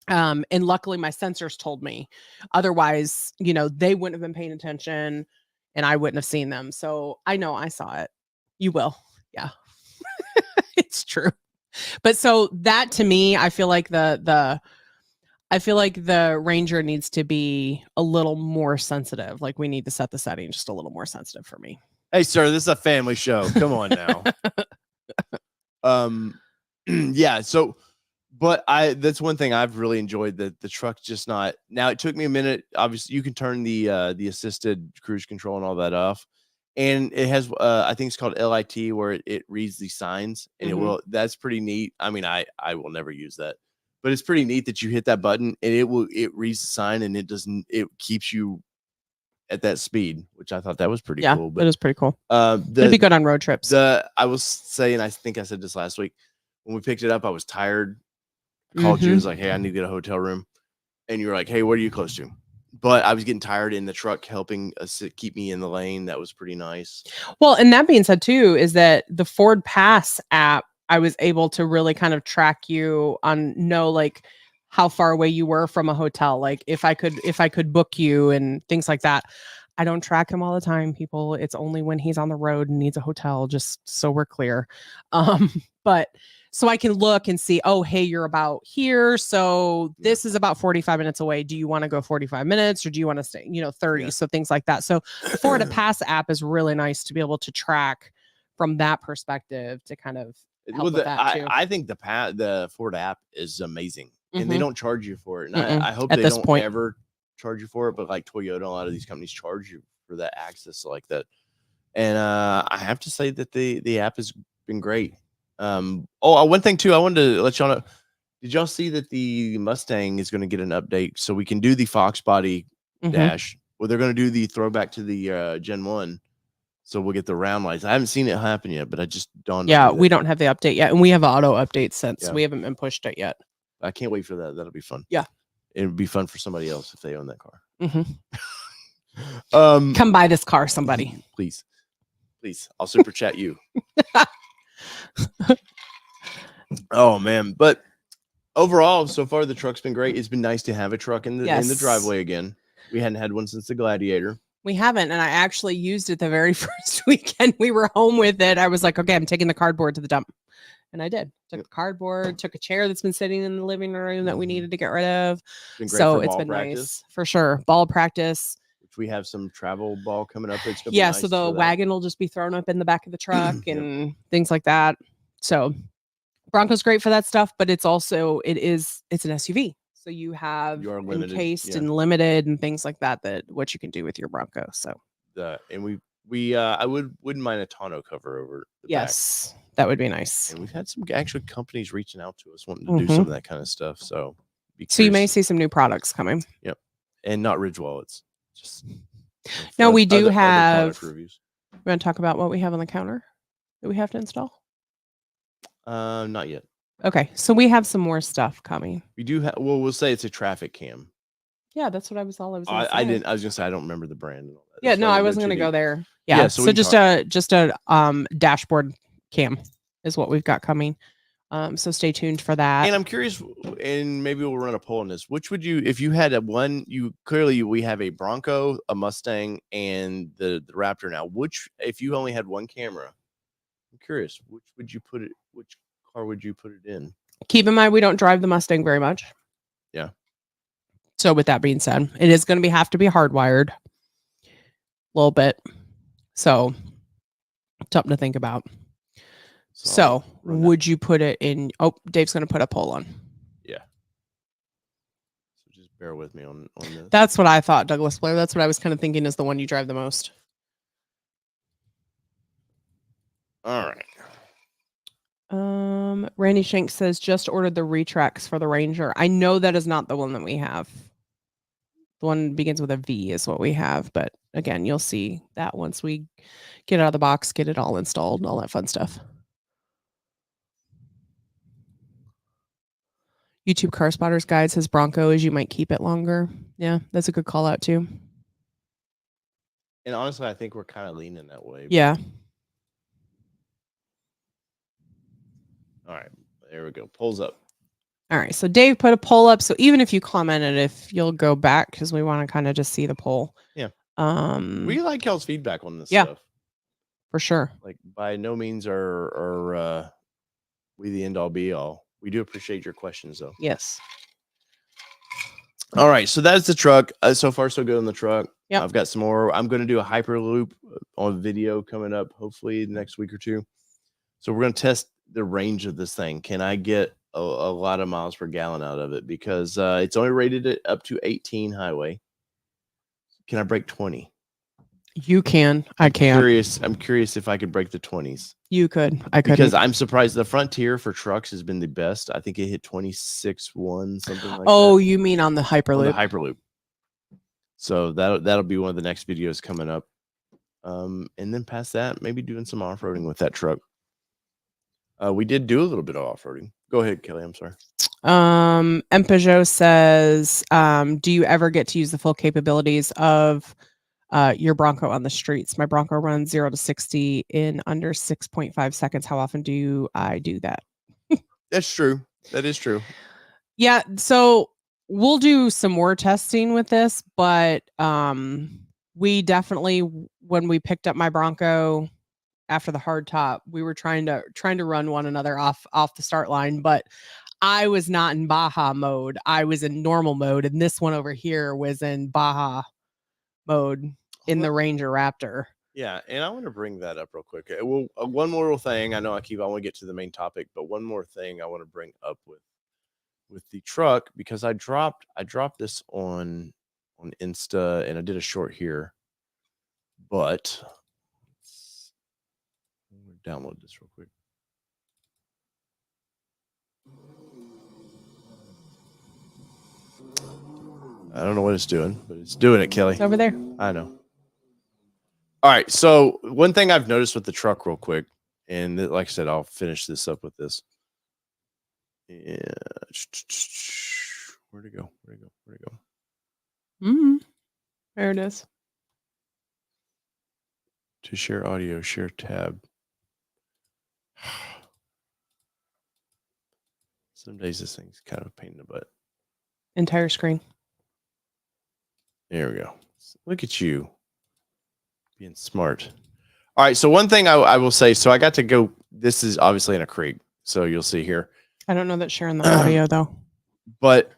S2: And luckily my sensors told me. Otherwise, they wouldn't have been paying attention and I wouldn't have seen them. So I know I saw it. You will. Yeah, it's true. But so that to me, I feel like the Ranger needs to be a little more sensitive. Like we need to set the setting just a little more sensitive for me.
S1: Hey, sir, this is a family show. Come on now. Yeah. So, but that's one thing I've really enjoyed, that the truck's just not. Now it took me a minute. Obviously, you can turn the assisted cruise control and all that off. And it has, I think it's called LIT, where it reads the signs, and it will. That's pretty neat. I mean, I will never use that, but it's pretty neat that you hit that button and it reads the sign and it keeps you at that speed, which I thought that was pretty cool.
S2: But it was pretty cool. It'd be good on road trips.
S1: I was saying, I think I said this last week when we picked it up, I was tired. I called you, was like, hey, I need to get a hotel room, and you were like, hey, what are you close to? But I was getting tired in the truck, helping us keep me in the lane. That was pretty nice.
S2: Well, and that being said too, is that the Ford Pass app, I was able to really kind of track you on like how far away you were from a hotel. Like if I could book you and things like that. I don't track him all the time, people. It's only when he's on the road and needs a hotel, just so we're clear. But so I can look and see, oh, hey, you're about here. So this is about 45 minutes away. Do you want to go 45 minutes or do you want to stay, 30?
S1: Yeah.
S2: So things like that. So the Ford Pass app is really nice to be able to track from that perspective to kind of help with that too.
S1: I think the Ford app is amazing, and they don't charge you for it. And I hope
S2: At
S1: they
S2: this
S1: don't
S2: point.
S1: ever charge you for it. But like Toyota, a lot of these companies charge you for that access like that. And I have to say that the app has been great. One thing too, I wanted to let y'all know. Did y'all see that the Mustang is going to get an update so we can do the Fox body dash? Well, they're going to do the throwback to the Gen 1. So we'll get the round lights. I haven't seen it happen yet, but I just dawned.
S2: Yeah, we don't have the update yet, and we have auto updates since
S1: Yeah.
S2: we haven't been pushed it yet.
S1: I can't wait for that. That'll be fun.
S2: Yeah,
S1: it would be fun for somebody else if they own that car.
S2: Come buy this car, somebody.
S1: Please, I'll super chat you. Oh man, but overall, so far the truck's been great. It's been nice to have a truck in the driveway again. We hadn't had one since the Gladiator.
S2: We haven't, and I actually used it the very first weekend we were home with it. I was like, okay, I'm taking the cardboard to the dump. And I did. Took the cardboard, took a chair that's been sitting in the living room that we needed to get rid of. So it's been nice for sure. Ball practice. Which
S1: we have some travel ball coming up. It's gonna
S2: be
S1: nice
S2: so the wagon will just be thrown up in the back of the truck and things like that. So Bronco's great for that stuff, but it's also it's an SUV. So you have encased and limited and things like that what you can do with your Bronco. So
S1: and I wouldn't mind a tonneau cover over the back.
S2: That would be nice.
S1: And we've had some actual companies reaching out to us wanting to do some of that kind of stuff. So
S2: you may see some new products coming.
S1: Yep. And not Ridge wallets. Just
S2: no, we do have reviews. We want to talk about what we have on the counter that we have to install?
S1: Not yet.
S2: Okay, so we have some more stuff coming.
S1: We do have. Well, we'll say it's a traffic cam.
S2: Yeah, that's what I was gonna say.
S1: I didn't. I was gonna say I don't remember the brand. And all that.
S2: Yeah, no, I wasn't gonna go there. Yeah, so just a dashboard cam is what we've got coming. So stay tuned for that.
S1: And I'm curious, and maybe we'll run a poll on this. Which would you, if you had we have a Bronco, a Mustang, and the Raptor now. If you only had one camera, I'm curious, which car would you put it in?
S2: Keep in mind, we don't drive the Mustang very much.
S1: Yeah.
S2: So with that being said, it is going to have to be hardwired a little bit. So something to think about. So would you put it in? Oh, Dave's going to put a poll on.
S1: Yeah. So just bear with me on this.
S2: That's what I thought, Douglas Blair. That's what I was kind of thinking is the one you drive the most.
S1: All right.
S2: Randy Shank says just ordered the retracts for the Ranger. I know that is not the one that we have. The one begins with a V is what we have, but again, you'll see that once we get it out of the box, get it all installed, and all that fun stuff. YouTube Car Spotters Guide says Bronco is you might keep it longer. Yeah, that's a good call out too.
S1: And honestly, I think we're kind of leaning that way.
S2: Yeah.
S1: All right, there we go. Polls up.
S2: All right, so Dave put a poll up. So even if you commented, if you'll go back because we want to kind of just see the poll.
S1: Yeah. We like y'all's feedback on this stuff.
S2: For sure.
S1: Like by no means are we the end all be all. We do appreciate your questions though.
S2: Yes.
S1: All right, so that's the truck. So far, so good on the truck.
S2: Yeah.
S1: I've got some more. I'm going to do a Hyperloop on video coming up, hopefully the next week or two. So we're going to test the range of this thing. Can I get a lot of miles per gallon out of it? Because it's only rated up to 18 highway. Can I break 20?
S2: You can. I can.
S1: I'm curious if I could break the 20s.
S2: You could. I could.
S1: Because I'm surprised the Frontier for trucks has been the best. I think it hit 26.1, something like that.
S2: Oh, you mean on the Hyperloop?
S1: On the Hyperloop. So that'll be one of the next videos coming up. And then past that, maybe doing some off-roading with that truck. We did do a little bit of off-roading. Go ahead, Kelly. I'm sorry.
S2: M. Peugeot says, do you ever get to use the full capabilities of your Bronco on the streets? My Bronco runs 0 to 60 in under 6.5 seconds. How often do I do that?
S1: That's true. That is true.
S2: Yeah. So we'll do some more testing with this, but we definitely, when we picked up my Bronco after the hard top, we were trying to run one another off the start line, but I was not in Baja mode. I was in normal mode, and this one over here was in Baja mode in the Ranger Raptor.
S1: Yeah, and I want to bring that up real quick. Well, one more thing. I know I want to get to the main topic, but one more thing I want to bring up with the truck, because I dropped this on Insta and I did a short here, but let's download this real quick. I don't know what it's doing, but it's doing it, Kelly.
S2: It's over there.
S1: I know. All right. So one thing I've noticed with the truck real quick, and like I said, I'll finish this up with this. Yeah. Where'd it go?
S2: There it is.
S1: To share audio, share tab. Some days this thing's kind of a pain in the butt.
S2: Entire screen.
S1: There we go. Look at you being smart. All right. So one thing I will say, so I got to go, this is obviously in a creek. So you'll see here.
S2: I don't know that sharing the audio though.
S1: But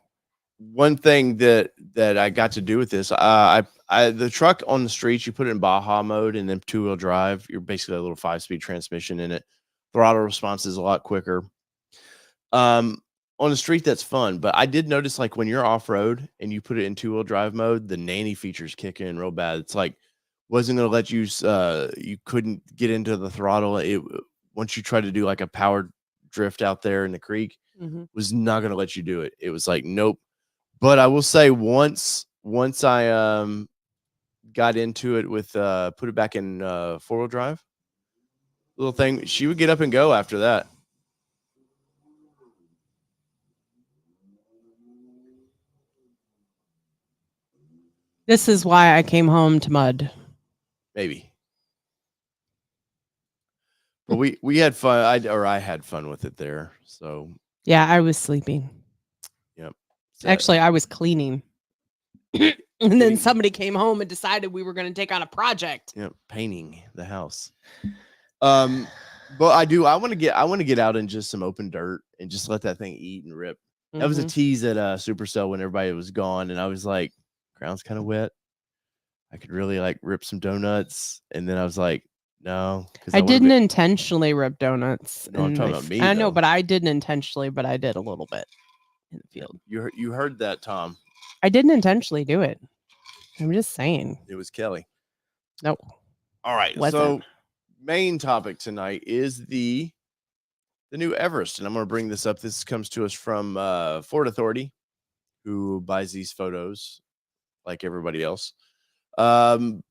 S1: one thing that I got to do with this, the truck on the streets, you put it in Baja mode and then 2-wheel drive. You're basically a little 5-speed transmission in it. Throttle response is a lot quicker. On the street, that's fun. But I did notice, like, when you're off road and you put it in 2-wheel drive mode, the nanny features kick in real bad. It's like wasn't going to let you. You couldn't get into the throttle. Once you try to do like a power drift out there in the creek, was not going to let you do it. It was like nope. But I will say once I got into it with put it back in 4-wheel drive, little thing, she would get up and go after that.
S2: This is why I came home to mud.
S1: Maybe. But we had fun. I had fun with it there. So
S2: yeah, I was sleeping.
S1: Yep.
S2: Actually, I was cleaning. And then somebody came home and decided we were going to take on a project.
S1: Yep, painting the house. But I want to get out in just some open dirt and just let that thing eat and rip. That was a tease at Supercell when everybody was gone, and I was like, ground's kind of wet. I could really like rip some donuts, and then I was like, no.
S2: I didn't intentionally rip donuts.
S1: No, I'm talking about me.
S2: I know, but I didn't intentionally, but I did a little bit in the field.
S1: You heard that, Tom.
S2: I didn't intentionally do it. I'm just saying.
S1: It was Kelly.
S2: Nope.
S1: All right. So main topic tonight is the new Everest, and I'm going to bring this up. This comes to us from Ford Authority, who buys these photos like everybody else. And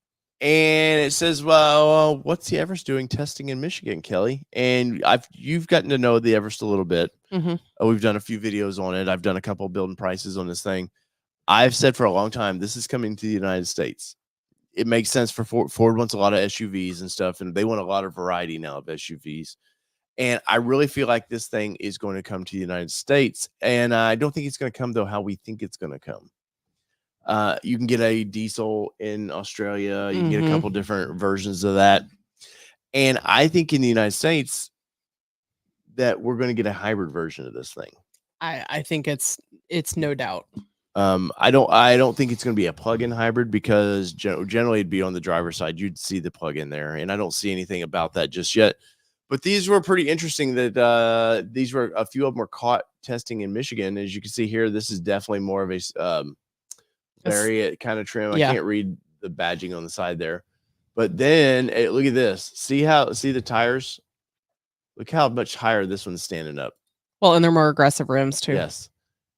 S1: it says, well, what's the Everest doing testing in Michigan, Kelly? And you've gotten to know the Everest a little bit. We've done a few videos on it. I've done a couple of building prices on this thing. I've said for a long time, this is coming to the United States. It makes sense for Ford. Ford wants a lot of SUVs and stuff, and they want a lot of variety now of SUVs. And I really feel like this thing is going to come to the United States. And I don't think it's going to come, though, how we think it's going to come. You can get a diesel in Australia. You can get a couple different versions of that. And I think in the United States that we're going to get a hybrid version of this thing.
S2: I think it's no doubt.
S1: I don't think it's going to be a plug-in hybrid, because generally it'd be on the driver's side. You'd see the plug-in there, and I don't see anything about that just yet. But these were pretty interesting that these were a few of them were caught testing in Michigan. As you can see here, this is definitely more of a Lariat kind of trim.
S2: Yeah.
S1: I can't read the badging on the side there. But then look at this. See the tires? Look how much higher this one's standing up.
S2: Well, and they're more aggressive rims too.
S1: Yes.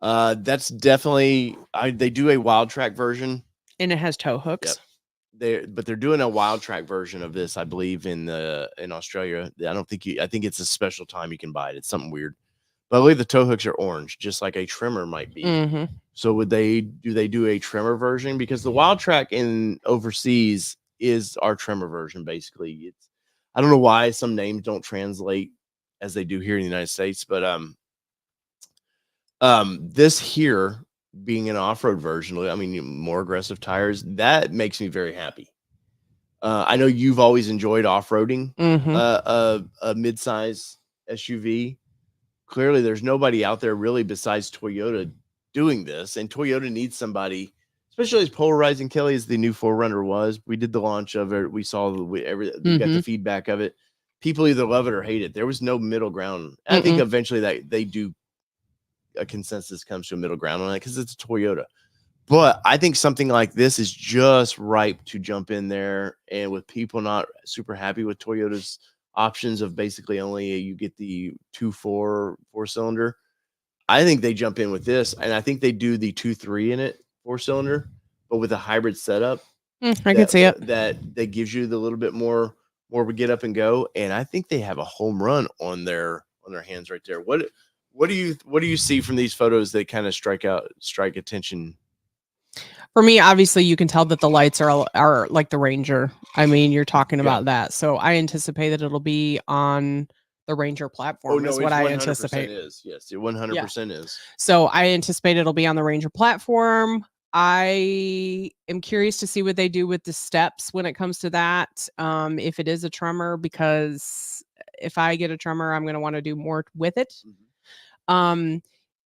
S1: That's definitely they do a wild track version.
S2: And it has tow hooks.
S1: Yep. They're doing a wild track version of this, I believe, in Australia. I think it's a special time you can buy it. It's something weird. But I believe the tow hooks are orange, just like a trimmer might be. So do they do a trimmer version? Because the wild track in overseas is our trimmer version, basically. I don't know why some names don't translate as they do here in the United States, but this here being an off-road version, I mean, more aggressive tires, that makes me very happy. I know you've always enjoyed off-roading a mid-size SUV. Clearly, there's nobody out there really besides Toyota doing this, and Toyota needs somebody, especially as polarizing, Kelly, as the new 4Runner was. We did the launch of it. We saw we got the feedback of it. People either love it or hate it. There was no middle ground. I think eventually that they do a consensus comes to a middle ground on it because it's a Toyota. But I think something like this is just ripe to jump in there. And with people not super happy with Toyota's options of basically only you get the 4-cylinder, I think they jump in with this. And I think they do the 2.3 in it, 4-cylinder, but with a hybrid setup.
S2: I can see it.
S1: That gives you the little bit more get up and go. And I think they have a home run on their hands right there. What do you see from these photos that kind of strike attention?
S2: For me, obviously, you can tell that the lights are like the Ranger. I mean, you're talking about that. So I anticipate that it'll be on the Ranger platform.
S1: Oh, no,
S2: is what I anticipate.
S1: Yes, it 100% is.
S2: So I anticipate it'll be on the Ranger platform. I am curious to see what they do with the steps when it comes to that. If it is a Tremor, because if I get a Tremor, I'm going to want to do more with it.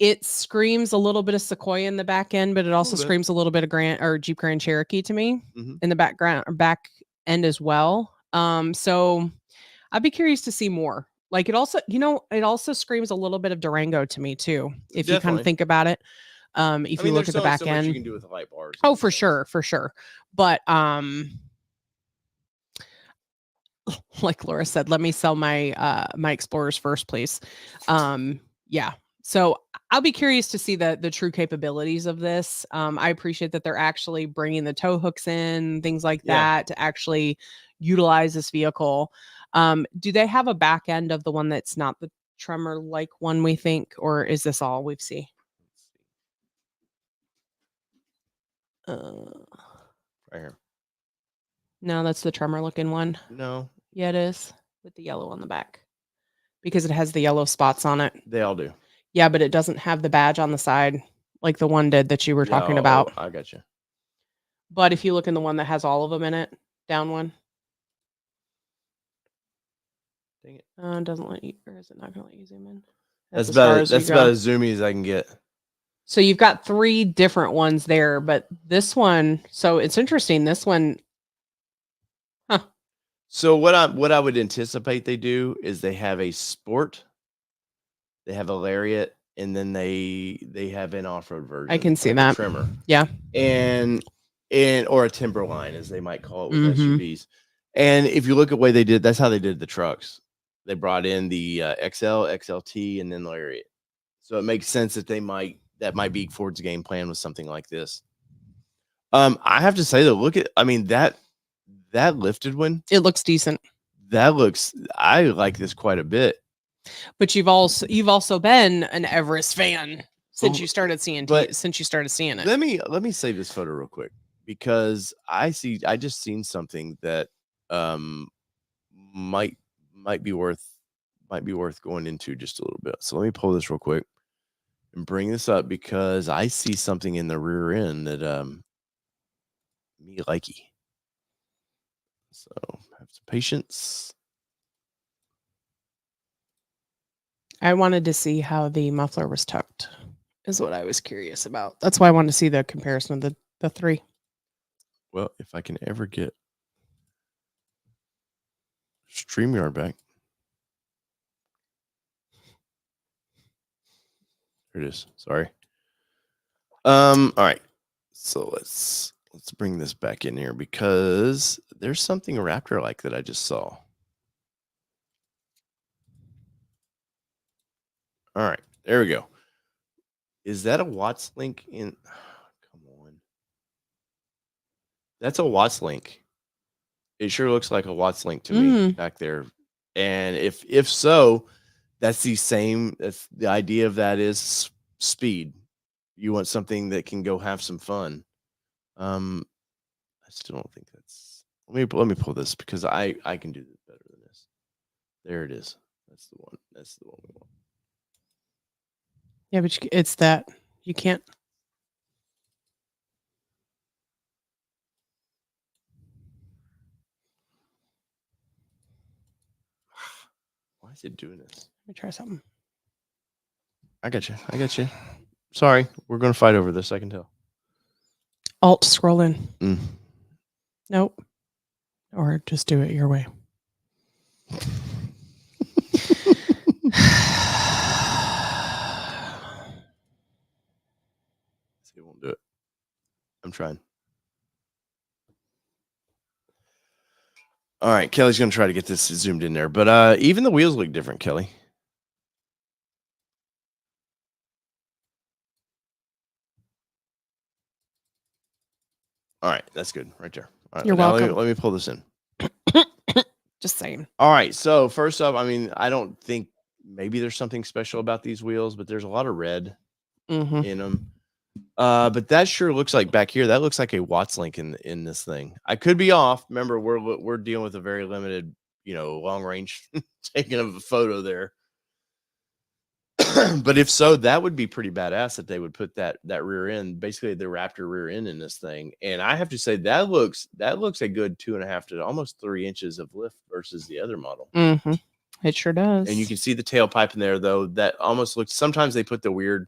S2: It screams a little bit of Sequoia in the back end, but it also screams a little bit of Jeep Grand Cherokee to me in the back end as well. So I'd be curious to see more. Like it also screams a little bit of Durango to me too. If you kind of think about it, if you look at the back end,
S1: you can do with the light bars.
S2: Oh, for sure. But like Laura said, let me sell my my Explorers first, please. Yeah. So I'll be curious to see the true capabilities of this. I appreciate that they're actually bringing the tow hooks in, things like that, to actually utilize this vehicle. Do they have a back end of the one that's not the Tremor like one we think, or is this all we've seen? Right
S1: here.
S2: No, that's the Tremor looking one.
S1: No.
S2: Yeah, it is, with the yellow on the back, because it has the yellow spots on it.
S1: They all do.
S2: Yeah, but it doesn't have the badge on the side like the one did that you were talking about.
S1: I got you.
S2: But if you look in the one that has all of them in it, down one.
S1: Dang it.
S2: It doesn't let you, or is it not going to let you zoom in?
S1: That's about as zoomy as I can get.
S2: So you've got 3 different ones there, but this one, so it's interesting. This one,
S1: So what I would anticipate they do is they have a Sport, they have a Lariat, and then they have an off-road version.
S2: I can see that.
S1: Tremor.
S2: Yeah.
S1: And or a Timberline, as they might call it with SUVs. And if you look at the way they did, that's how they did the trucks. They brought in the XL, XLT, and then Lariat. So it makes sense that that might be Ford's game plan with something like this. I have to say though, that lifted one,
S2: it looks decent.
S1: I like this quite a bit.
S2: But you've also been an Everest fan since you started seeing it.
S1: Let me save this photo real quick, because I just seen something that might be worth going into just a little bit. So let me pull this real quick and bring this up, because I see something in the rear end that me likey. So have some patience.
S2: I wanted to see how the muffler was tucked, is what I was curious about. That's why I wanted to see the comparison of the 3.
S1: Well, if I can ever get StreamYard back. There it is. Sorry. All right. So let's bring this back in here, because there's something Raptor like that I just saw. All right, there we go. Is that a Watts link in? Come on. That's a Watts link. It sure looks like a Watts link to me back there. And if so, that's the idea of that is speed. You want something that can go have some fun. I still don't think that's. Let me pull this, because I can do this better than this. There it is. That's the one. That's the one we want.
S2: Yeah, but it's that you can't.
S1: is it doing this?
S2: Let me try something.
S1: I got you. Sorry, we're gonna fight over this. I can tell.
S2: Alt scroll in.
S1: Mm.
S2: Nope. Or just do it your way.
S1: See, it won't do it. I'm trying. All right, Kelly's gonna try to get this zoomed in there, but even the wheels look different, Kelly. All right, that's good right there. All right,
S2: You're
S1: now
S2: welcome.
S1: Let me pull this in.
S2: Just saying.
S1: All right, so first off, I mean, I don't think maybe there's something special about these wheels, but there's a lot of red in them. But that sure looks like back here. That looks like a Watts link in this thing. I could be off. Remember, we're dealing with a very limited, long range taking of a photo there. But if so, that would be pretty badass that they would put that rear end, basically the Raptor rear end in this thing. And I have to say that looks a good 2.5 to almost 3 inches of lift versus the other model.
S2: It sure does.
S1: And you can see the tailpipe in there though. That almost looks. Sometimes they put the weird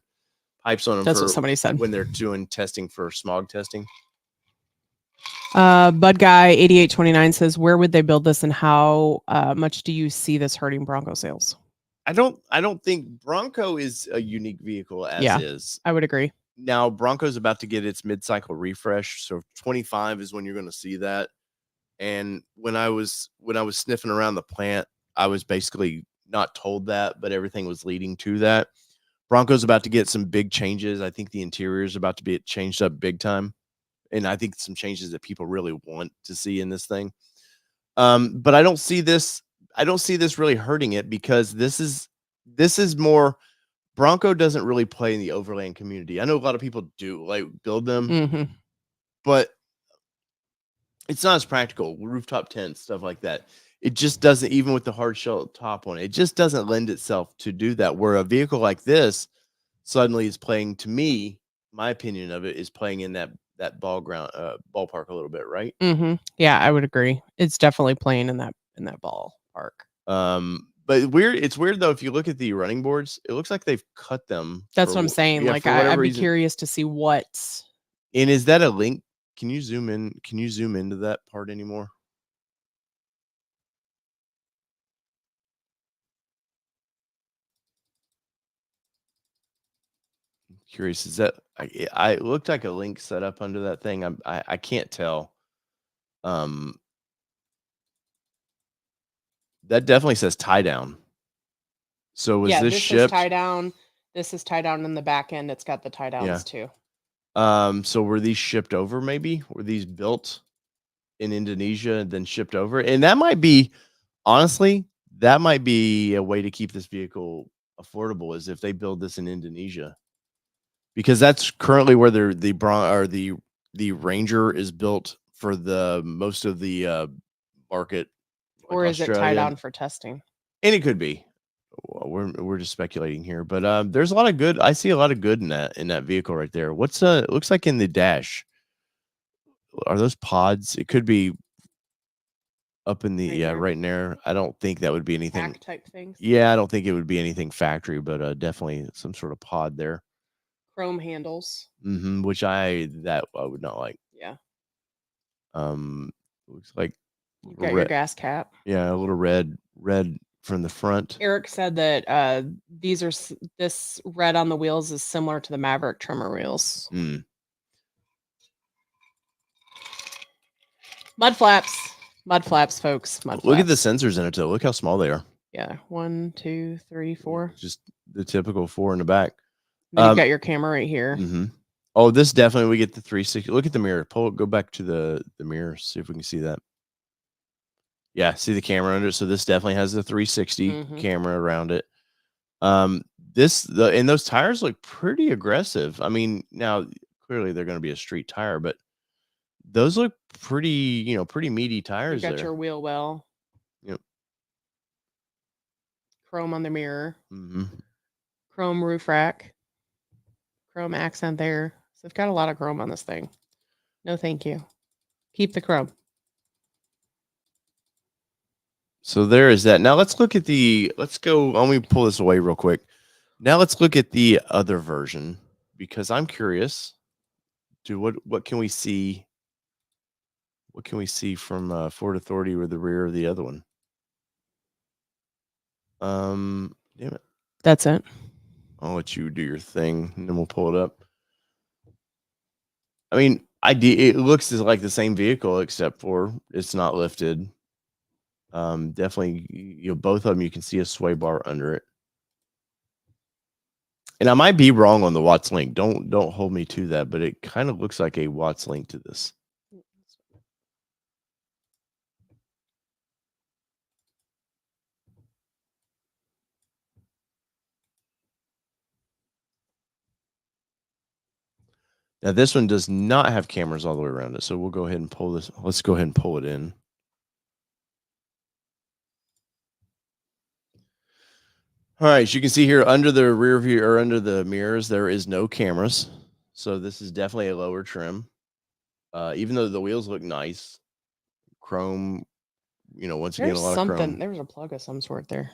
S1: pipes on them.
S2: That's what somebody said
S1: when they're doing testing for smog testing.
S2: Bud Guy 8829 says, "Where would they build this, and how much do you see this hurting Bronco sales?"
S1: I don't think Bronco is a unique vehicle as is.
S2: I would agree.
S1: Now Bronco's about to get its mid-cycle refresh, so 25 is when you're going to see that. And when I was sniffing around the plant, I was basically not told that, but everything was leading to that. Bronco's about to get some big changes. I think the interior is about to be changed up big time, and I think some changes that people really want to see in this thing. But I don't see this really hurting it, because this is more. Bronco doesn't really play in the overland community. I know a lot of people do like build them, but it's not as practical. Rooftop tents, stuff like that. It just doesn't, even with the hard shell top on it, it just doesn't lend itself to do that. Where a vehicle like this suddenly is playing, to me, my opinion of it is playing in that ballpark a little bit, right?
S2: Yeah, I would agree. It's definitely playing in that ballpark.
S1: But it's weird though. If you look at the running boards, it looks like they've cut them.
S2: That's what I'm saying.
S1: Yeah,
S2: like I'd be curious to see what.
S1: And is that a link? Can you zoom in? Can you zoom into that part anymore? I'm curious. Is that I it looked like a link set up under that thing. I can't tell. That definitely says tie down. So was this shipped?
S2: Is tie down. This is tie down in the back end. It's got the tie downs too.
S1: So were these shipped over? Maybe were these built in Indonesia and then shipped over? And that might be, honestly, that might be a way to keep this vehicle affordable, is if they build this in Indonesia, because that's currently where the Ranger is built for the most of the market. Like
S2: or is
S1: Australia.
S2: It tied down for testing?
S1: And it could be. We're just speculating here, but there's a lot of good. I see a lot of good in that vehicle right there. What's it looks like in the dash? Are those pods? It could be up in the right in there. I don't think that would be anything
S2: type things.
S1: Yeah, I don't think it would be anything factory, but definitely some sort of pod there.
S2: Chrome handles.
S1: Which I would not like.
S2: Yeah.
S1: Looks like
S2: you've got your gas cap.
S1: Yeah, a little red from the front.
S2: Eric said that this red on the wheels is similar to the Maverick trimmer wheels. Mud flaps, folks. Mud flaps.
S1: Look at the sensors in it though. Look how small they are.
S2: Yeah, 1, 2, 3, 4.
S1: Just the typical 4 in the back.
S2: Then you've got your camera right here.
S1: Oh, this definitely, we get the 360. Look at the mirror. Go back to the mirror. See if we can see that. Yeah, see the camera under it. So this definitely has the 360 camera around it. And those tires look pretty aggressive. I mean, now clearly they're going to be a street tire, but those look pretty meaty tires.
S2: You got your wheel well.
S1: Yep.
S2: Chrome on the mirror. Chrome roof rack. Chrome accent there. So I've got a lot of chrome on this thing. No, thank you. Keep the chrome.
S1: So there is that. Now let's look at the. Let's go. Let me pull this away real quick. Now let's look at the other version because I'm curious. What can we see? What can we see from Ford Authority or the rear of the other one? Damn it.
S2: That's it.
S1: I'll let you do your thing and then we'll pull it up. I mean, it looks like the same vehicle except for it's not lifted. Definitely, both of them, you can see a sway bar under it. And I might be wrong on the Watts link. Don't hold me to that, but it kind of looks like a Watts link to this. Now this one does not have cameras all the way around it, so we'll go ahead and pull this. Let's go ahead and pull it in. All right, as you can see here under the rear view or under the mirrors, there is no cameras. So this is definitely a lower trim. Even though the wheels look nice, chrome, once again, a lot of chrome.
S2: There's a plug of some sort there.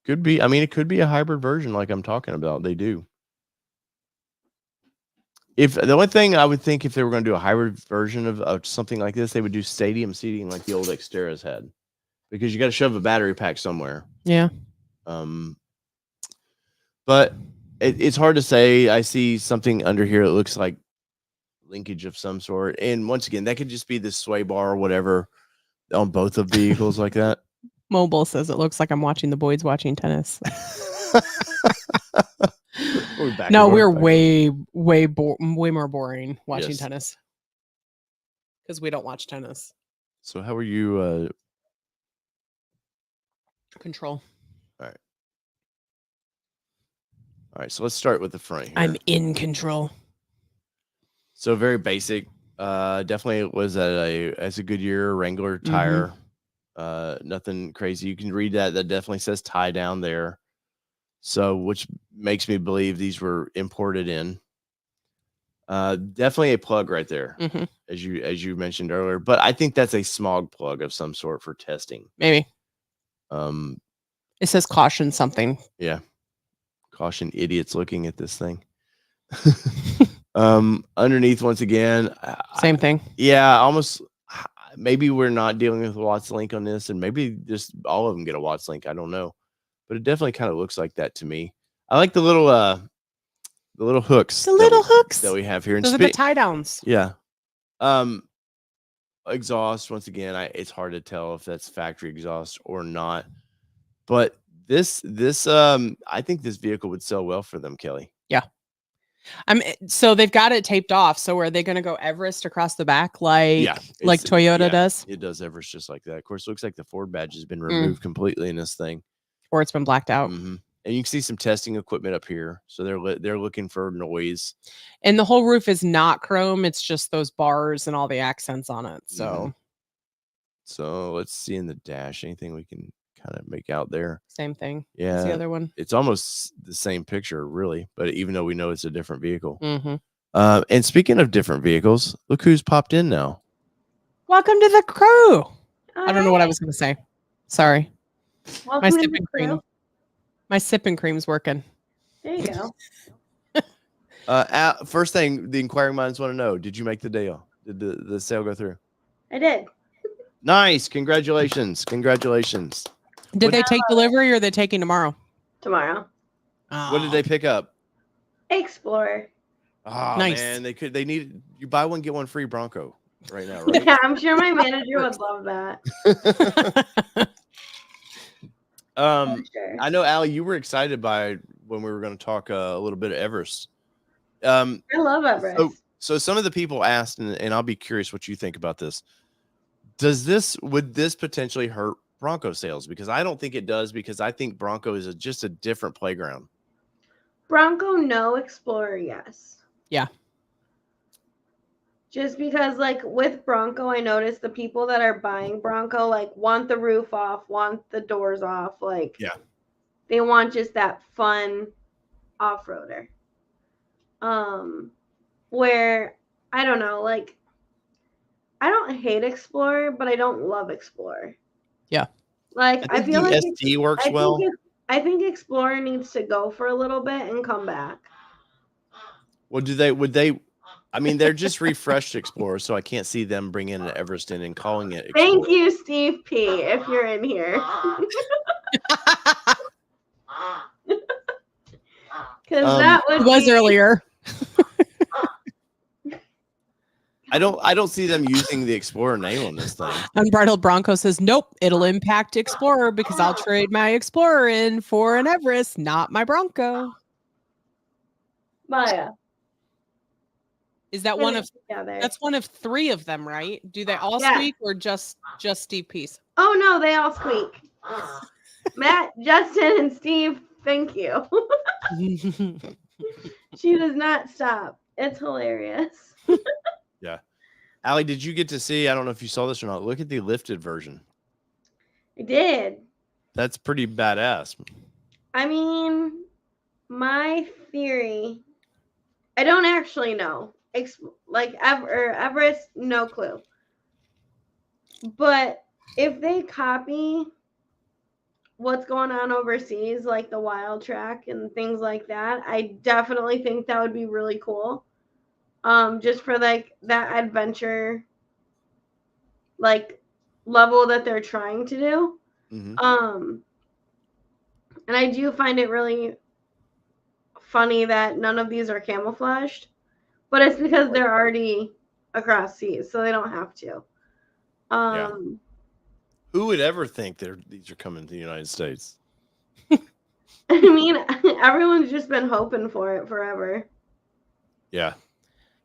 S1: Could be. I mean, it could be a hybrid version like I'm talking about. They do. If the only thing I would think if they were going to do a hybrid version of something like this, they would do stadium seating like the old Xtera's had. Because you got to shove a battery pack somewhere.
S2: Yeah.
S1: But it's hard to say. I see something under here that looks like linkage of some sort. And once again, that could just be the sway bar or whatever on both of the vehicles like that.
S2: Mobile says it looks like I'm watching the boys watching tennis. No, we're way more boring watching tennis. Because we don't watch tennis.
S1: So how are you...
S2: Control.
S1: All right, so let's start with the front here.
S2: I'm in control.
S1: So very basic. Definitely was as a Goodyear Wrangler tire. Nothing crazy. You can read that. That definitely says tie down there. So which makes me believe these were imported in. Definitely a plug right there, as you mentioned earlier. But I think that's a smog plug of some sort for testing.
S2: Maybe. It says caution something.
S1: Yeah. Caution idiots looking at this thing. Underneath, once again,
S2: same thing.
S1: Yeah, almost. Maybe we're not dealing with Watts link on this, and maybe just all of them get a Watts link. I don't know, but it definitely kind of looks like that to me. I like the little hooks. That we have here.
S2: Those are the tie downs.
S1: Yeah. Exhaust, once again, it's hard to tell if that's factory exhaust or not. But this I think this vehicle would sell well for them, Kelly.
S2: Yeah. So they've got it taped off. So are they going to go Everest across the back like Toyota does?
S1: It does Everest just like that. Of course, it looks like the Ford badge has been removed completely in this thing.
S2: Or it's been blacked out.
S1: And you can see some testing equipment up here. So they're looking for noise.
S2: And the whole roof is not chrome. It's just those bars and all the accents on it. So
S1: let's see in the dash. Anything we can kind of make out there?
S2: Same thing.
S1: Yeah.
S2: As the other one.
S1: It's almost the same picture, really. But even though we know it's a different vehicle. And speaking of different vehicles, look who's popped in now.
S2: Welcome to the crew. I don't know what I was going to say. Sorry.
S4: Welcome
S2: my sipping cream. My sipping cream's working.
S4: There you go.
S1: First thing, the inquiring minds want to know: did you make the deal? Did the sale go through?
S4: I did.
S1: Nice! Congratulations! Congratulations!
S2: Did they take delivery or are they taking tomorrow?
S4: Tomorrow.
S1: What did they pick up?
S4: Explorer.
S1: Oh nice. Man, they need you buy one get one free Bronco right now, right?
S4: Yeah, I'm sure my manager would love that.
S1: Sure. I know, Allie, you were excited by when we were going to talk a little bit of Everest.
S4: I love Everest.
S1: So some of the people asked, and I'll be curious what you think about this. Would this potentially hurt Bronco sales? Because I don't think it does, because I think Bronco is just a different playground.
S4: Bronco, no. Explorer, yes.
S2: Yeah.
S4: Just because, like, with Bronco, I noticed the people that are buying Bronco, like, want the roof off, want the doors off. Like,
S1: yeah,
S4: they want just that fun off-roader. Where, I don't know, like, I don't hate Explorer, but I don't love Explorer.
S2: Yeah.
S4: Like I
S1: think
S4: feel
S1: the
S4: like
S1: SD works well.
S4: I think Explorer needs to go for a little bit and come back.
S1: Well, would they? I mean, they're just refreshed Explorer, so I can't see them bringing an Everest in and calling it Explorer.
S4: Thank you, Steve P. If you're in here, because that
S2: was earlier.
S1: I don't see them using the Explorer name on this thing.
S2: Unbridled Bronco says, nope, it'll impact Explorer because I'll trade my Explorer in for an Everest, not my Bronco.
S4: Maya.
S2: Is that that's one of 3 of them, right? Do they all squeak or just Steve Peace?
S4: Oh no, they all squeak. Matt, Justin, and Steve, thank you. She does not stop. It's hilarious.
S1: Yeah. Allie, did you get to see? I don't know if you saw this or not. Look at the lifted version.
S4: I did.
S1: That's pretty badass.
S4: I mean, my theory, I don't actually know. Everest, no clue. But if they copy what's going on overseas, like the wild track and things like that, I definitely think that would be really cool. Just for like that adventure like level that they're trying to do. Mm-hmm. And I do find it really funny that none of these are camouflaged, but it's because they're already across seas, so they don't have to.
S1: Who would ever think these are coming to the United States?
S4: I mean, everyone's just been hoping for it forever.
S1: Yeah.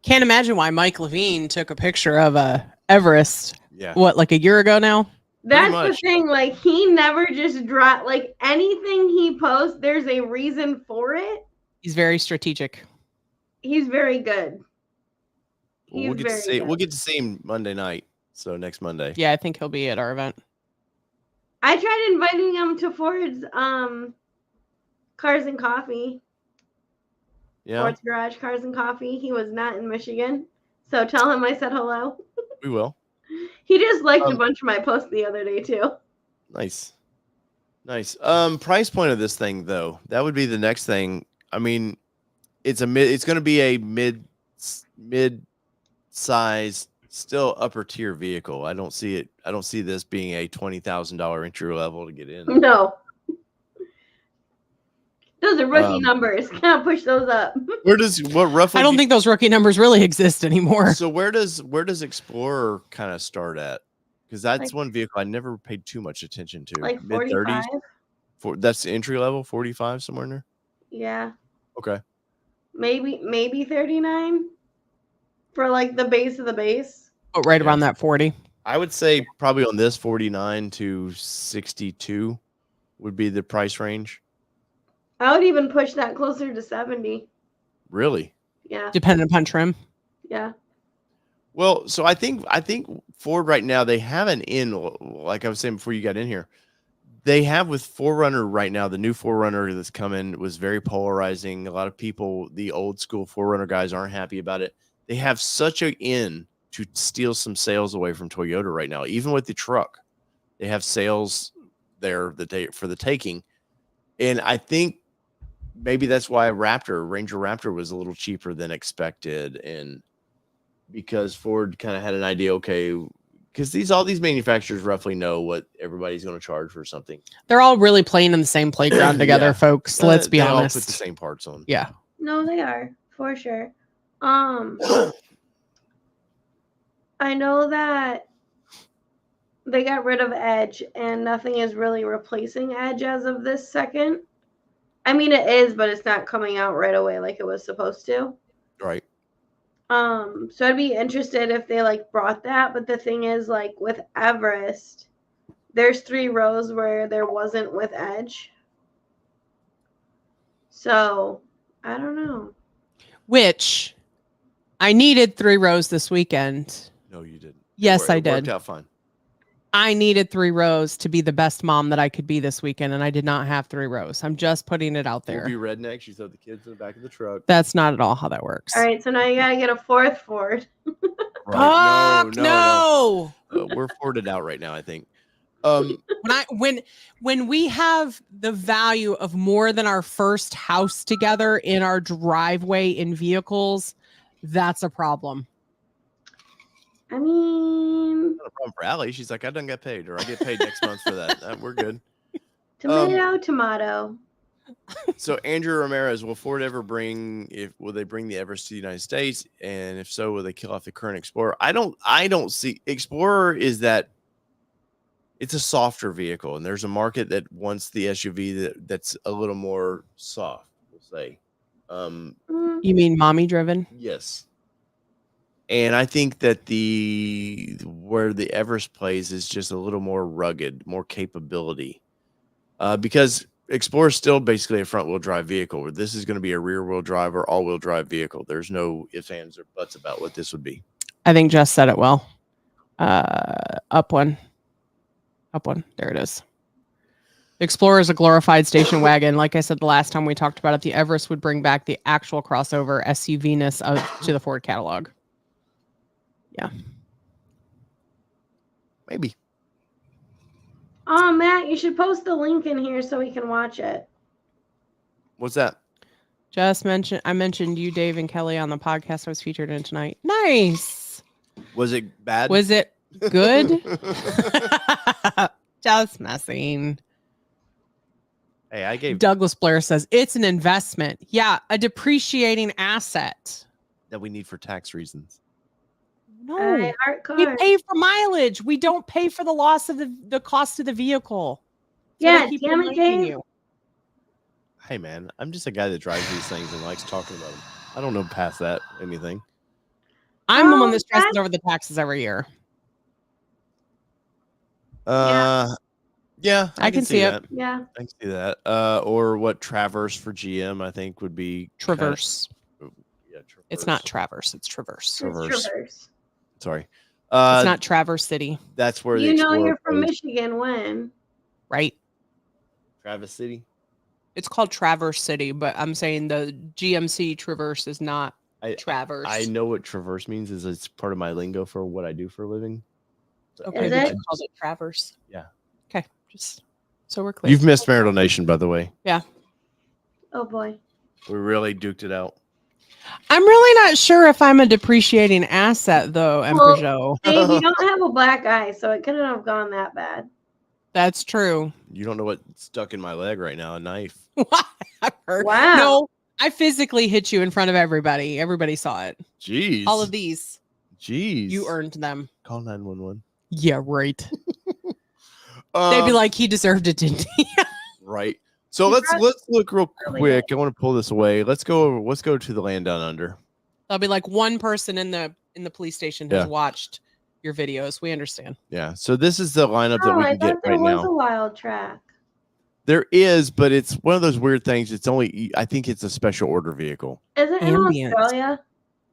S2: Can't imagine why Mike Levine took a picture of a Everest.
S1: Yeah.
S2: What, like a year ago now?
S4: That's the thing. Like, he never just dropped, like, anything he posts, there's a reason for it.
S2: He's very strategic.
S4: He's very good.
S1: We'll get to see him Monday night. So next Monday.
S2: Yeah, I think he'll be at our event.
S4: I tried inviting him to Ford's Cars and Coffee.
S1: Yeah.
S4: Ford's Garage Cars and Coffee. He was not in Michigan. So tell him I said hello.
S1: We will.
S4: He just liked a bunch of my posts the other day too.
S1: Nice. Price point of this thing though. That would be the next thing. I mean, it's going to be a mid size, still upper tier vehicle. I don't see this being a $20,000 entry level to get in.
S4: No. Those are rookie numbers. Can't push those up.
S2: I don't think those rookie numbers really exist anymore.
S1: So where does Explorer kind of start at? Because that's one vehicle I never paid too much attention to.
S4: Like
S1: mid-30s. That's the entry level, 45 somewhere in there.
S4: Yeah.
S1: Okay.
S4: Maybe 39 for like the base of the base.
S2: Oh, right around that 40.
S1: I would say probably on this 49 to 62 would be the price range.
S4: I would even push that closer to 70.
S1: Really?
S4: Yeah.
S2: Depending upon trim.
S4: Yeah.
S1: Well, so I think Ford right now, they have an in, like I was saying before you got in here, they have with 4Runner right now, the new 4Runner that's coming was very polarizing. A lot of people, the old school 4Runner guys aren't happy about it. They have such an in to steal some sales away from Toyota right now. Even with the truck, they have sales there for the taking. And I think maybe that's why Ranger Raptor was a little cheaper than expected. And because Ford kind of had an idea, okay, because all these manufacturers roughly know what everybody's going to charge for something.
S2: They're all really playing in the same playground together, folks. Let's be honest.
S1: They all put the same parts on.
S2: Yeah.
S4: No, they are for sure. I know that they got rid of Edge and nothing is really replacing Edge as of this second. I mean, it is, but it's not coming out right away like it was supposed to.
S1: Right.
S4: So I'd be interested if they like brought that. But the thing is, like with Everest, there's 3 rows where there wasn't with Edge. So I don't know.
S2: Which I needed 3 rows this weekend.
S1: No, you didn't.
S2: Yes, I did.
S1: It worked out fine.
S2: I needed 3 rows to be the best mom that I could be this weekend, and I did not have 3 rows. I'm just putting it out there.
S1: We'll be rednecks. You throw the kids in the back of the truck.
S2: That's not at all how that works.
S4: All right, so now you gotta get a 4th Ford.
S1: Right.
S2: No.
S1: We're Forded out right now, I think.
S2: When we have the value of more than our first house together in our driveway in vehicles, that's a problem.
S4: I mean,
S1: Not a problem for Allie. She's like, I don't get paid, or I get paid next month for that. We're good.
S4: tomato.
S1: So Andrew Ramirez, will Ford ever will they bring the Everest to the United States? And if so, will they kill off the current Explorer? I don't see Explorer is that it's a softer vehicle, and there's a market that wants the SUV that's a little more soft, we'll say.
S2: You mean mommy driven?
S1: Yes. And I think that where the Everest plays is just a little more rugged, more capability. Because Explorer is still basically a front-wheel drive vehicle. This is going to be a rear-wheel drive or all-wheel drive vehicle. There's no ifs, ands, or buts about what this would be.
S2: I think Jess said it well. Up one. There it is. The Explorer is a glorified station wagon. Like I said the last time we talked about it, the Everest would bring back the actual crossover SUV-ness to the Ford catalog. Yeah.
S1: Maybe.
S4: Oh, Matt, you should post the link in here so we can watch it.
S1: What's that?
S2: I mentioned you, Dave, and Kelly on the podcast I was featured in tonight. Nice.
S1: Was it bad?
S2: Was it good? Just messing.
S1: Hey, I gave
S2: Douglas Blair says it's an investment. Yeah, a depreciating asset
S1: that we need for tax reasons.
S2: No, we pay for mileage. We don't pay for the loss of the cost of the vehicle.
S4: Yeah, damn it, Dave.
S1: Hey, man, I'm just a guy that drives these things and likes talking about them. I don't know past that anything.
S2: I'm the one that stresses over the taxes every year.
S1: Yeah,
S2: I can see
S4: it.
S2: that.
S4: Yeah,
S1: I can see that. Or what Traverse for GM, I think would be
S2: Traverse.
S1: Traverse.
S2: It's not Traverse. It's Traverse.
S4: Traverse.
S1: Sorry.
S2: It's not Traverse City.
S1: That's where
S4: you're from Michigan. When?
S2: Right.
S1: Traverse City.
S2: It's called Traverse City, but I'm saying the GMC Traverse is not Traverse.
S1: I know what Traverse means. It's part of my lingo for what I do for a living.
S2: Okay,
S4: is
S2: it
S4: called
S2: it Traverse?
S1: Yeah.
S2: Okay, just so we're clear.
S1: You've missed Marital Nation, by the way.
S2: Yeah.
S4: Oh boy.
S1: We really duked it out.
S2: I'm really not sure if I'm a depreciating asset, though, Emperjo.
S4: Dave, you don't have a black eye, so it couldn't have gone that bad.
S2: That's true.
S1: You don't know what's stuck in my leg right now, a knife.
S4: Wow.
S2: No, I physically hit you in front of everybody. Everybody saw it.
S1: Jeez.
S2: All of these.
S1: Jeez.
S2: You earned them.
S1: Call 911.
S2: Yeah, right. They'd be like, he deserved it, didn't he?
S1: Right. So let's look real quick. I want to pull this away. Let's go to the land down under.
S2: There'll be like one person in the police station has watched your videos. We understand.
S1: Yeah. So this is the lineup that we can get right now.
S4: There was a wild track.
S1: There is, but it's one of those weird things. I think it's a special order vehicle.
S4: Is it in Australia?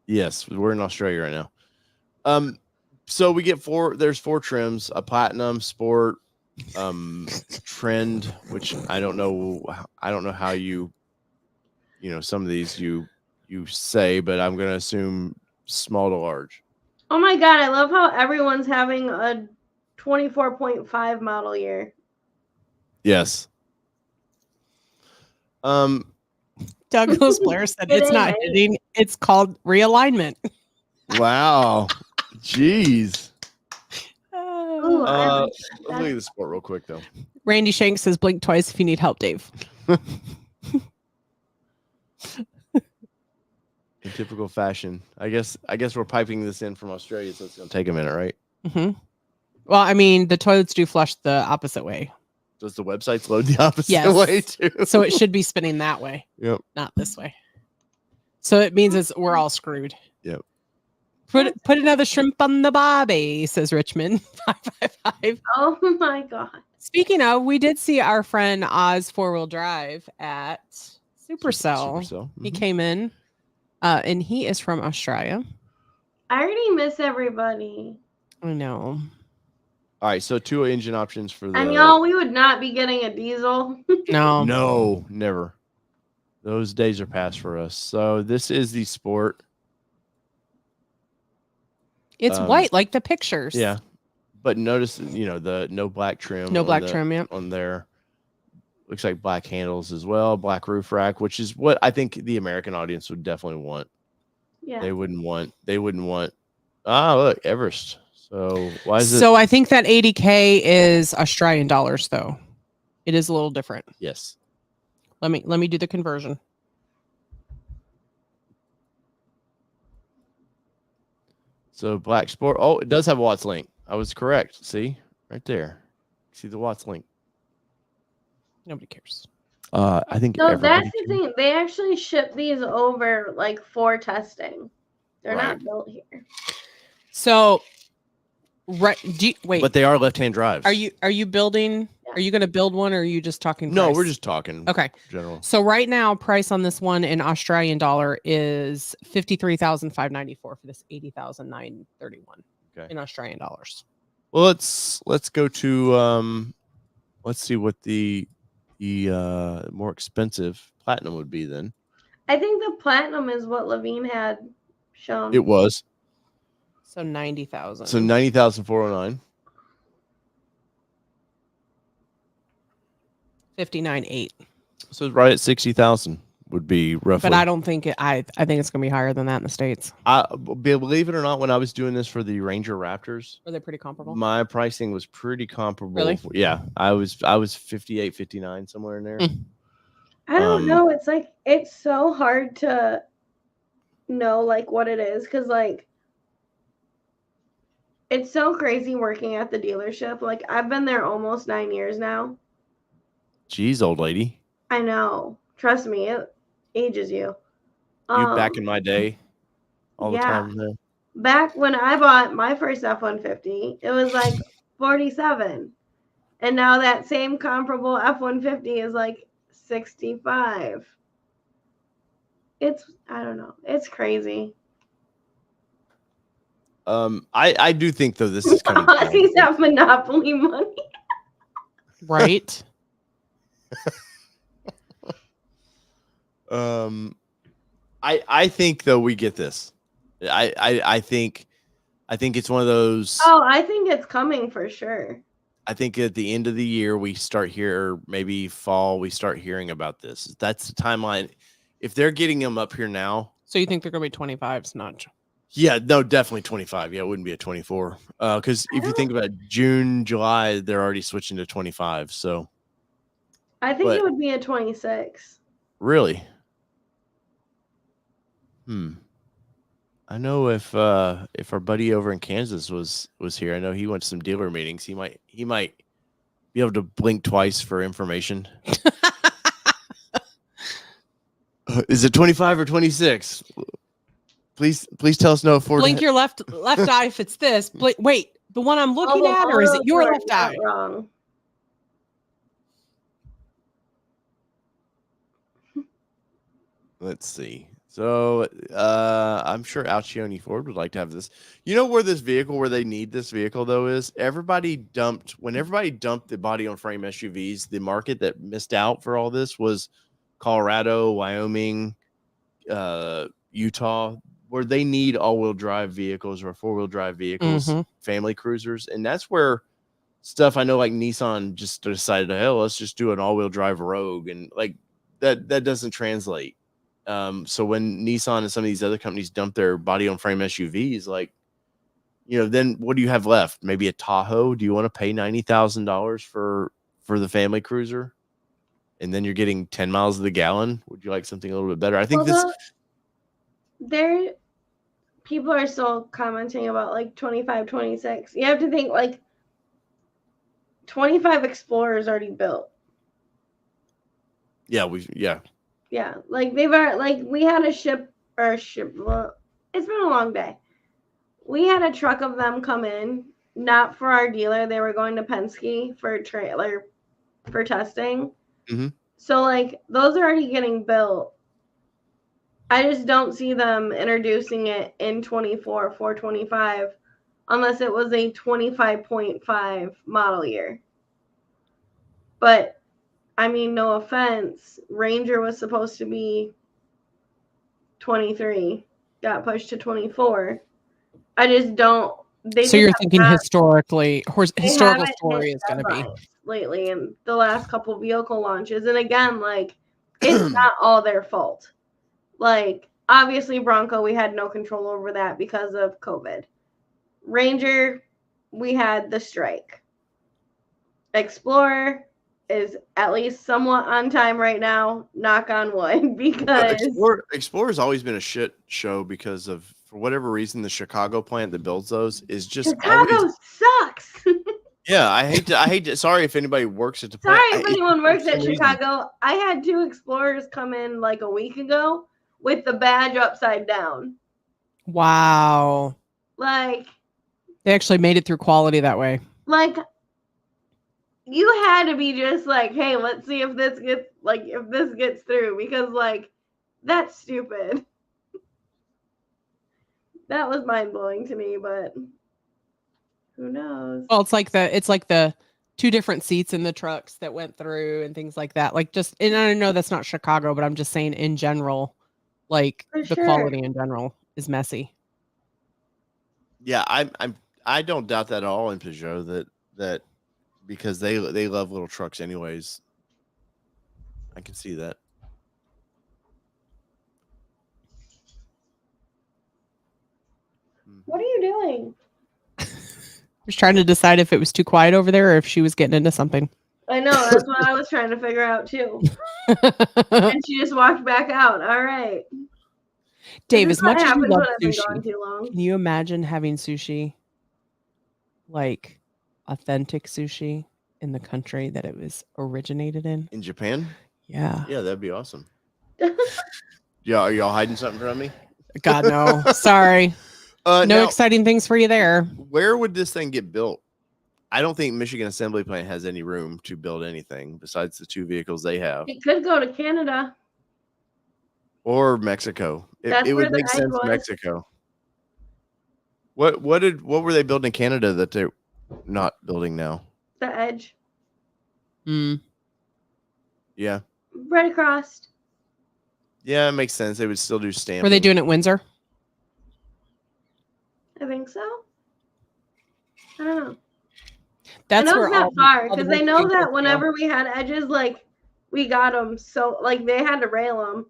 S1: Yes, we're in Australia right now. So we get there's four trims: a platinum, sport, trend, which I don't know how you some of these you say, but I'm gonna assume small to large.
S4: Oh my god, I love how everyone's having a 24.5 model year.
S1: Yes.
S2: Douglas Blair said it's not hitting, it's called realignment.
S1: Wow. Jeez.
S4: Ooh,
S1: Let's look at the sport real quick though.
S2: Randy Shank says blink twice if you need help, Dave.
S1: In typical fashion. I guess we're piping this in from Australia, so it's gonna take a minute, right?
S2: Mm-hmm. Well, I mean, the toilets do flush the opposite way.
S1: Does the websites load the opposite way too?
S2: So it should be spinning that way.
S1: Yep.
S2: Not this way. So it means we're all screwed.
S1: Yep.
S2: Put another shrimp on the barbie, says Richmond 555.
S4: Oh my god.
S2: Speaking of, we did see our friend Oz 4-wheel drive at Supercell.
S1: Mm-hmm.
S2: He came in, and he is from Australia.
S4: I already miss everybody.
S2: I know.
S1: All right, so 2 engine options for the.
S4: And y'all, we would not be getting a diesel.
S1: No, never. Those days are past for us. So this is the sport.
S2: It's white, like the pictures.
S1: Yeah. But notice, the no black trim.
S2: No
S1: on
S2: black
S1: the-
S2: trim, yeah.
S1: on there. Looks like black handles as well, black roof rack, which is what I think the American audience would definitely want.
S4: Yeah.
S1: They wouldn't want. Ah, look, Everest. So why is it?
S2: So I think that 80K is Australian dollars, though. It is a little different.
S1: Yes.
S2: Let me do the conversion.
S1: So Black Sport. Oh, it does have a Watts link. I was correct. See right there. See the Watts link.
S2: Nobody cares.
S1: I think.
S4: No,
S1: everybody
S4: that's the
S1: can.
S4: thing. They actually ship these over like for testing. They're
S1: Right.
S4: not built here.
S2: So, right? Wait.
S1: But they are left-hand drives.
S2: Are you building?
S4: Yeah.
S2: Are you going to build one, or are you just talking?
S1: No,
S2: price?
S1: we're just talking.
S2: Okay.
S1: General.
S2: So right now, price on this one in Australian dollar is 53,594 for this 80,931 in Australian dollars.
S1: Well, let's go to let's see what the more expensive platinum would be then.
S4: I think the platinum is what Levine had shown.
S1: It was.
S2: So 90,000.
S1: So 90,409.
S2: 59.8.
S1: So right at 60,000 would be roughly.
S2: But I don't think I think it's going to be higher than that in the States.
S1: Believe it or not, when I was doing this for the Ranger Raptors,
S2: Are they pretty comparable?
S1: my pricing was pretty comparable.
S2: Really?
S1: Yeah, I was 58, 59 somewhere in there.
S4: I don't know. It's like it's so hard to know like what it is because like it's so crazy working at the dealership. Like I've been there almost 9 years now.
S1: Jeez, old lady.
S4: I know. Trust me, it ages you.
S1: You back in my day, all the time. There.
S4: Back when I bought my first F-150, it was like 47, and now that same comparable F-150 is like 65. I don't know. It's crazy.
S1: I do think though this is coming.
S4: Aussies have monopoly money.
S2: Right.
S1: I think though we get this. I think it's one of those.
S4: Oh, I think it's coming for sure.
S1: I think at the end of the year we start here, maybe fall, we start hearing about this. That's the timeline. If they're getting them up here now.
S2: So you think they're going to be 25s, not?
S1: Yeah, no, definitely 25. Yeah, it wouldn't be a 24. Because if you think about June, July, they're already switching to 25. So
S4: I think it would be a 26.
S1: Really? I know if our buddy over in Kansas was here, I know he went to some dealer meetings. He might be able to blink twice for information. Is it 25 or 26? Please tell us no. Ford
S2: Blink your left eye if it's this. Wait, the one I'm looking at, or is it your left eye?
S4: Wrong.
S1: Let's see. So I'm sure Alcione Ford would like to have this. You know where they need this vehicle though is when everybody dumped the body on frame SUVs, the market that missed out for all this was Colorado, Wyoming, Utah, where they need all-wheel drive vehicles or four-wheel drive vehicles, family cruisers. And that's where stuff I know like Nissan just decided, hell, let's just do an all-wheel drive Rogue. And like that doesn't translate. So when Nissan and some of these other companies dump their body on frame SUVs, like, then what do you have left? Maybe a Tahoe. Do you want to pay $90,000 for the family cruiser? And then you're getting 10 miles to the gallon. Would you like something a little bit better? I think
S4: people are still commenting about like 25, 26. You have to think like 25 Explorer is already built.
S1: Yeah.
S4: Yeah, like we had a ship. Well, it's been a long day. We had a truck of them come in, not for our dealer. They were going to Penske for a trailer for testing. So like those are already getting built. I just don't see them introducing it in 24 for 25 unless it was a 25.5 model year. But I mean, no offense, Ranger was supposed to be 23, got pushed to 24. I just don't
S2: So you're thinking historical
S4: they
S2: story is going to be
S4: lately in the last couple vehicle launches. And again, like, it's not all their fault. Like, obviously Bronco, we had no control over that because of COVID. Ranger, we had the strike. Explorer is at least somewhat on time right now, knock on wood, because
S1: Explorer's always been a shit show because of, for whatever reason, the Chicago plant that builds those is just
S4: Chicago sucks.
S1: Yeah, I hate to, sorry if anybody works at the plant.
S4: Sorry if anyone works at Chicago. I had 2 Explorers come in like a week ago with the badge upside down.
S2: Wow.
S4: Like,
S2: they actually made it through quality that way.
S4: Like, you had to be just like, hey, let's see if this gets through, because like, that's stupid. That was mind blowing to me, but who knows?
S2: Well, it's like the 2 different seats in the trucks that went through and things like that. Like, just, and I know that's not Chicago, but I'm just saying in general, like the quality in general is messy.
S1: Yeah, I don't doubt that at all in Peugeot that because they love little trucks anyways. I can see that.
S4: What are you doing?
S2: Just trying to decide if it was too quiet over there or if she was getting into something.
S4: I know, that's what I was trying to figure out too. And she just walked back out. All right.
S2: Dave, as much as you love sushi,
S4: can
S2: you imagine having sushi, like authentic sushi, in the country that it was originated in?
S1: In Japan?
S2: Yeah.
S1: Yeah, that'd be awesome. Yeah, are y'all hiding something from me?
S2: God, no. Sorry. No exciting things for you there.
S1: Where would this thing get built? I don't think Michigan Assembly Plant has any room to build anything besides the 2 vehicles they have.
S4: It could go to Canada.
S1: Or Mexico. It would make sense Mexico. What were they building in Canada that they're not building now?
S4: The Edge.
S1: Yeah.
S4: Right across.
S1: Yeah, it makes sense. They would still do stamping.
S2: Were they doing it at Windsor?
S4: I think so. I don't know.
S2: That's
S4: I know
S2: where
S4: it's not far, because I know that whenever we had Edges, like, we got them so, like, they had to rail them,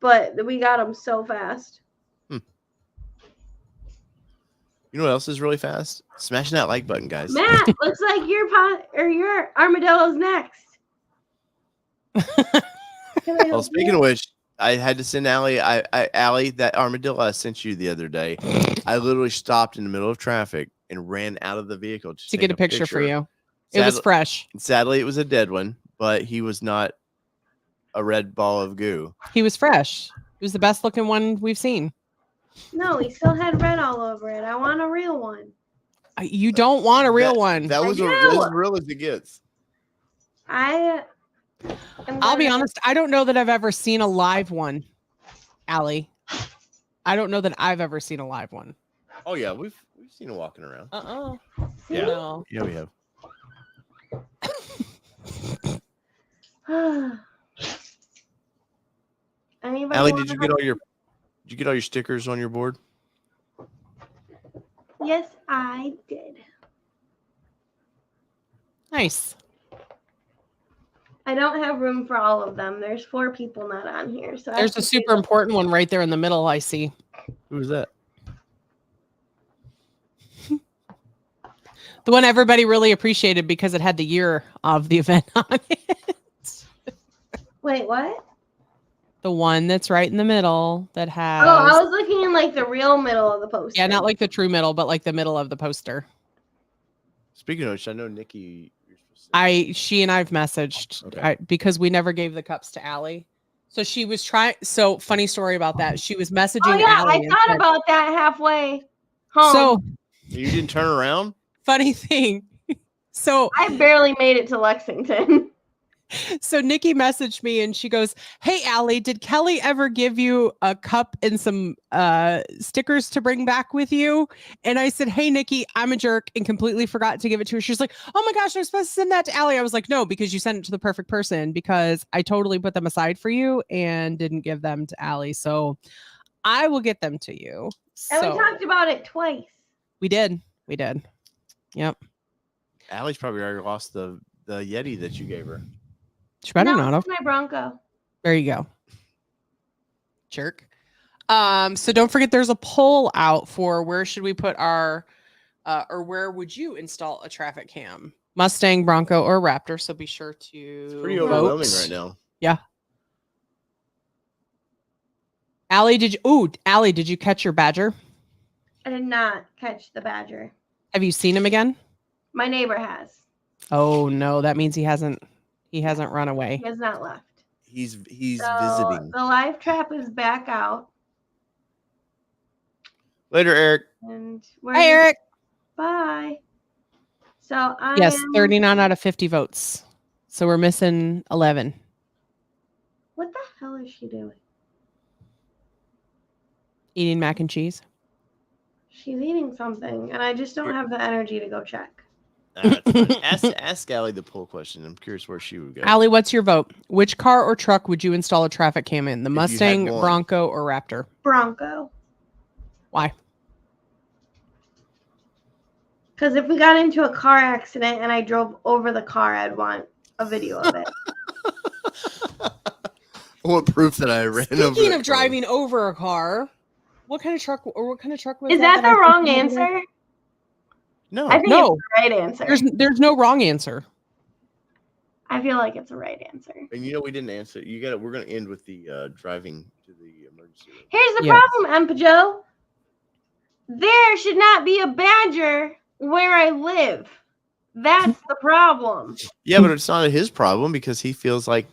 S4: but we got them so fast.
S1: You know what else is really fast? Smashing that like button, guys.
S4: Matt, looks like your armadillo's next.
S1: Well, speaking of which, I had to send Allie. Allie, that armadillo I sent you the other day. I literally stopped in the middle of traffic and ran out of the vehicle to
S2: get a picture for you. It was fresh.
S1: Sadly, it was a dead one, but he was not a red ball of goo.
S2: He was fresh. It was the best looking one we've seen.
S4: No, he still had red all over it. I want a real one.
S2: You don't want a real one.
S1: That was as real as it gets.
S2: I'll be honest. I don't know that I've ever seen a live one, Allie. I don't know that I've ever seen a live one.
S1: Oh yeah, we've seen it walking around.
S2: Yeah,
S1: no. Yeah, we have. Allie, did you get all your stickers on your board?
S4: Yes, I did.
S2: Nice.
S4: I don't have room for all of them. There's 4 people not on here. So
S2: there's a super important one right there in the middle, I see.
S1: Who is that?
S2: The one everybody really appreciated because it had the year of the event on it.
S4: Wait, what?
S2: The one that's right in the middle that has...
S4: Oh, I was looking in like the real middle of the poster.
S2: Yeah, not like the true middle, but like the middle of the poster.
S1: Speaking of which, I know Nikki...
S2: She and I've messaged because we never gave the cups to Allie. So she was trying. So funny story about that. She was messaging. Oh yeah,
S4: Allie I thought about that halfway home.
S2: So
S1: you didn't turn around?
S2: Funny thing. So
S4: I barely made it to Lexington.
S2: So Nikki messaged me and she goes, "Hey, Allie, did Kelly ever give you a cup and some stickers to bring back with you?" And I said, "Hey, Nikki, I'm a jerk and completely forgot to give it to her." She's like, "Oh my gosh, I'm supposed to send that to Allie." I was like, "No, because you sent it to the perfect person because I totally put them aside for you and didn't give them to Allie. So I will get them to you."
S4: And we talked about it twice.
S2: We did. Yep.
S1: Allie's probably already lost the Yeti that you gave her.
S2: She better
S4: No,
S2: not have.
S4: it's my Bronco.
S2: There you go. Jerk. So don't forget there's a poll out for where should we put our or where would you install a traffic cam? Mustang, Bronco, or Raptor. So be sure to
S1: It's pretty
S2: vote.
S1: overwhelming right now.
S2: Yeah. Allie, did you catch your badger?
S4: I did not catch the badger.
S2: Have you seen him again?
S4: My neighbor has.
S2: Oh no, that means he hasn't run away.
S4: He has not left.
S1: He's
S4: So
S1: visiting.
S4: the live trap is back out.
S1: Later, Eric.
S4: And
S2: Hi, Eric.
S4: Bye. So
S2: Yes, 39 out of 50 votes. So we're missing 11.
S4: What the hell is she doing?
S2: Eating mac and cheese.
S4: She's eating something, and I just don't have the energy to go check.
S1: Ask Allie the poll question. I'm curious where she would go.
S2: Allie, what's your vote? Which car or truck would you install a traffic cam in? The
S1: If you had
S2: Mustang,
S1: one.
S2: Bronco, or Raptor?
S4: Bronco.
S2: Why?
S4: Because if we got into a car accident and I drove over the car, I'd want a video of it.
S1: I want proof that I ran over.
S2: Speaking
S1: that
S2: of
S1: car.
S2: driving over a car, what kind of truck was
S4: Is that the
S2: I
S4: wrong
S2: picked the other day?
S4: answer?
S1: No.
S4: I think
S2: No.
S4: it's the right answer.
S2: There's no wrong answer.
S4: I feel like it's the right answer.
S1: And we didn't answer. We're gonna end with the driving to the emergency room.
S4: Here's the
S2: Yes.
S4: problem, Joe. There should not be a badger where I live. That's the problem.
S1: Yeah, but it's not his problem because he feels like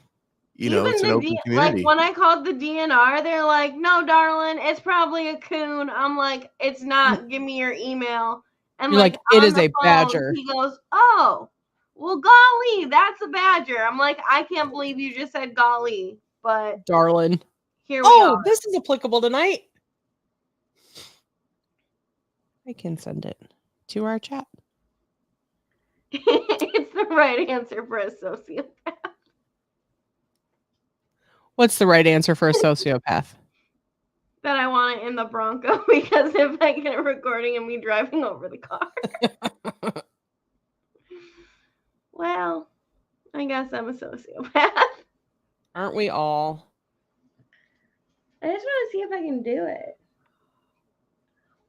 S1: it's an open community.
S4: Like when I called the DNR, they're like, "No, darling, it's probably a coon." I'm like, "It's not. Give me your email." And
S2: You're like, "It
S4: on
S2: is
S4: the
S2: a
S4: phone,
S2: badger."
S4: He goes, "Oh, well, golly, that's a badger." I'm like, "I can't believe you just said golly," but
S2: Darling.
S4: here we
S2: Oh,
S4: are.
S2: this is applicable tonight. I can send it to our chat.
S4: It's the right answer for a sociopath.
S2: What's the right answer for a sociopath?
S4: That I want it in the Bronco because if I get a recording of me driving over the car. Well, I guess I'm a sociopath.
S2: Aren't we all?
S4: I just want to see if I can do it.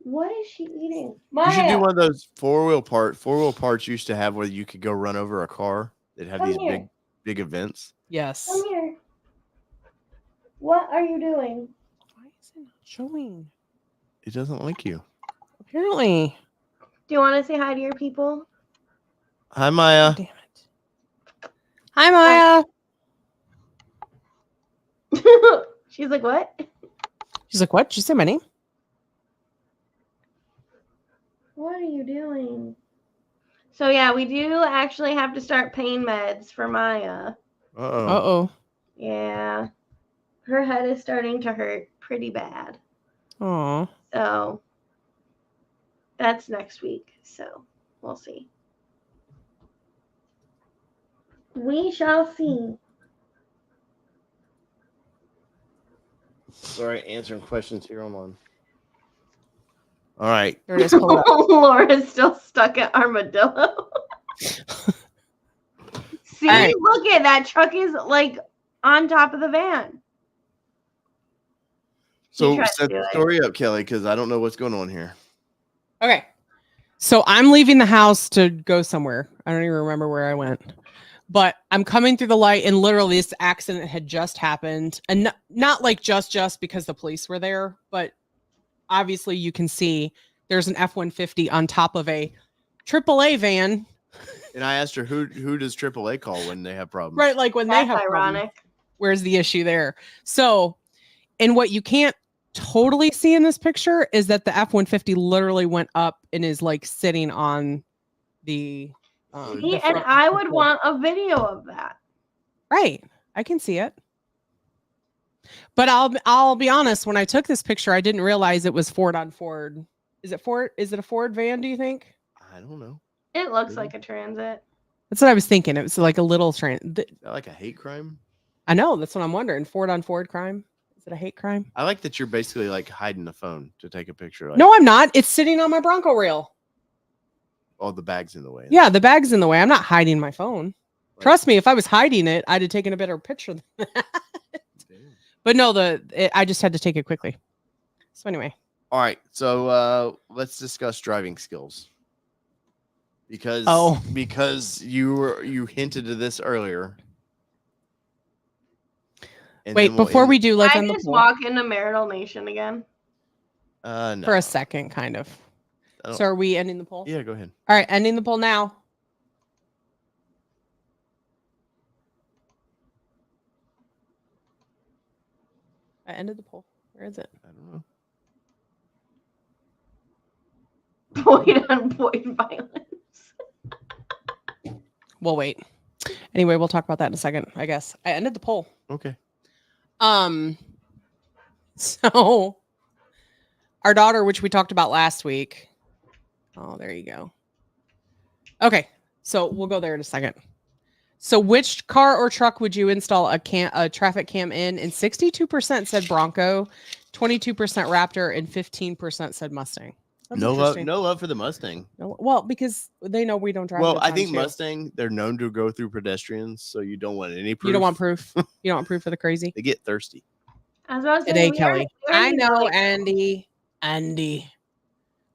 S4: What is she eating?
S1: You should do
S4: Maya,
S1: one of those four-wheel parts used to have where you could go run over a car. They'd have
S4: Come
S1: these
S4: here.
S1: big events.
S2: Yes.
S4: Come here. What are you doing?
S2: Why is it not showing?
S1: It doesn't like you.
S2: Apparently.
S4: Do you want to say hi to your people?
S1: Hi, Maya.
S2: Damn it. Hi, Maya.
S4: She's like, what?
S2: She's like, what? Did you say my name?
S4: What are you doing? So yeah, we do actually have to start pain meds for Maya.
S1: Uh-oh.
S2: Uh-oh.
S4: Yeah. Her head is starting to hurt pretty bad.
S2: Aw.
S4: So that's next week. So we'll see. We shall see.
S1: Sorry, answering questions here online. All right.
S2: There it is. Pull it up.
S4: Laura's still stuck at Armadillo. See,
S2: right.
S4: look at that truck is like on top of the van.
S1: So
S4: tried to
S1: set
S4: do
S1: the
S4: it.
S1: story up, Kelly, because I don't know what's going on here.
S2: Okay. So I'm leaving the house to go somewhere. I don't even remember where I went. But I'm coming through the light and literally this accident had just happened. And not like just because the police were there, but obviously you can see there's an F-150 on top of a AAA van.
S1: And I asked her, who does AAA call when they have problems?
S2: Right, like when
S4: That's
S2: they have problems.
S4: ironic.
S2: Where's the issue there? So, and what you can't totally see in this picture is that the F-150 literally went up and is like sitting on the
S4: See,
S2: the
S4: and
S2: front
S4: I
S2: of the
S4: would
S2: truck.
S4: want a video of that.
S2: Right. I can see it. But I'll be honest, when I took this picture, I didn't realize it was Ford on Ford. Is it Ford? Is it a Ford van, do you think?
S1: I don't know.
S4: It looks like a transit.
S2: That's what I was thinking. It was like a little
S1: Is that like a hate crime?
S2: I know, that's what I'm wondering. Ford on Ford crime. Is it a hate crime?
S1: I like that you're basically like hiding the phone to take a picture. Like,
S2: No, I'm not. It's sitting on my Bronco reel.
S1: all the bags in the way.
S2: Yeah, the bag's in the way. I'm not hiding my phone.
S1: Like,
S2: Trust me, if I was hiding it, I'd have taken a better picture than that. But no, I just had to take it quickly. So anyway.
S1: All right, so let's discuss driving skills. Because you hinted to this earlier. And
S2: Wait,
S1: then we'll
S2: before
S1: end-
S2: we do, let's
S4: I
S2: end the
S4: just
S2: poll
S4: walk into Marital Nation again.
S1: No.
S2: for a second, kind of.
S1: I
S2: So are we ending the poll?
S1: Yeah, go ahead.
S2: All right, ending the poll now. I ended the poll. Where is it?
S1: I don't know.
S4: Point on point violence.
S2: We'll wait. Anyway, we'll talk about that in a second, I guess. I ended the poll.
S1: Okay.
S2: So our daughter, which we talked about last week. Oh, there you go. Okay, so we'll go there in a second. So which car or truck would you install a traffic cam in? And 62% said Bronco, 22% Raptor, and 15% said Mustang. That's
S1: No
S2: interesting.
S1: love for the Mustang.
S2: No, well, because they know we don't drive.
S1: Well,
S2: the
S1: I
S2: time,
S1: think
S2: too.
S1: Mustang, they're known to go through pedestrians, so you don't want any proof.
S2: You don't want proof. You don't want proof of the crazy.
S1: They get thirsty.
S4: As I was saying,
S2: Today,
S4: we
S2: Kelly.
S4: already
S2: I know,
S4: like-
S2: Andy.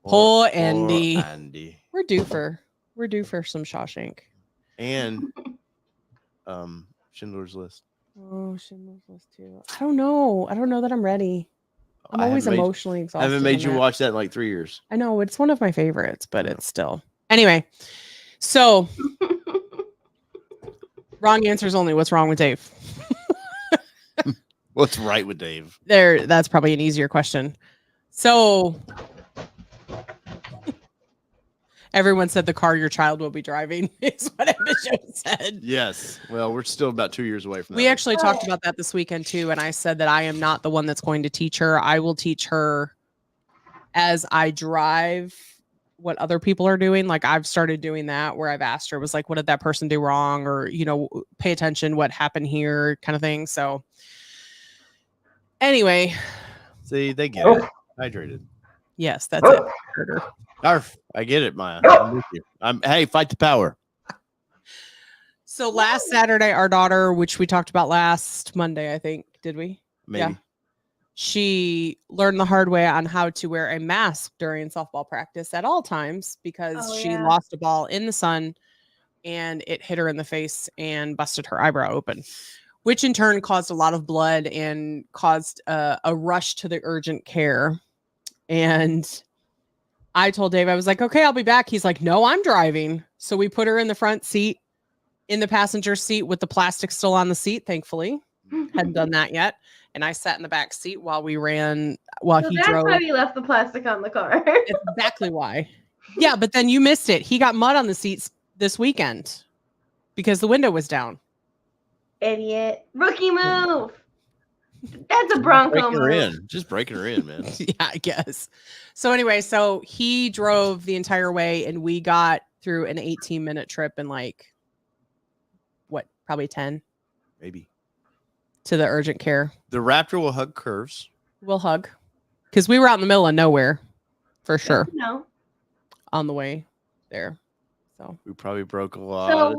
S2: Poor Andy.
S1: Andy.
S2: We're due for some Shawshank.
S1: And Schindler's List.
S2: Oh, Schindler's List too. I don't know that I'm ready. I'm
S1: I
S2: always
S1: haven't made-
S2: emotionally exhausted.
S1: I haven't made
S2: on
S1: you
S2: that.
S1: watch that in like 3 years.
S2: I know it's one of my favorites, but it's still anyway. So wrong answer is only what's wrong with Dave.
S1: What's right with Dave?
S2: That's probably an easier question. So everyone said the car your child will be driving is what Bishop said.
S1: Yes. Well, we're still about 2 years away from that.
S2: We actually talked about that this weekend too, and I said that I am not the one that's going to teach her. I will teach her as I drive what other people are doing. Like I've started doing that where I've asked her, was like, what did that person do wrong? Or, pay attention, what happened here kind of thing. So anyway.
S1: See, they get it. Hydrated.
S2: Yes, that's it. Heard her.
S1: Arf, I get it, Maya. I'm with you. Hey, fight the power.
S2: So last Saturday, our daughter, which we talked about last Monday, I think, did we?
S1: Maybe.
S2: Yeah. She learned the hard way on how to wear a mask during softball practice at all times because she lost a ball in the sun and it hit her in the face and busted her eyebrow open, which in turn caused a lot of blood and caused a rush to the urgent care. And I told Dave, I was like, okay, I'll be back. He's like, no, I'm driving. So we put her in the front seat, in the passenger seat with the plastic still on the seat, thankfully. Hadn't done that yet. And I sat in the back seat while he drove.
S4: That's why we left the plastic on the car.
S2: That's exactly why. Yeah, but then you missed it. He got mud on the seats this weekend because the window was down.
S4: Idiot. Rookie move. That's a Bronco move.
S1: Just breaking her in, man.
S2: Yeah, I guess. So anyway, so he drove the entire way and we got through an 18-minute trip in probably 10
S1: Maybe.
S2: to the urgent care.
S1: The Raptor will hug curves.
S2: We'll hug because we were out in the middle of nowhere for sure
S4: No.
S2: on the way there. So
S1: We probably broke a lot.
S4: So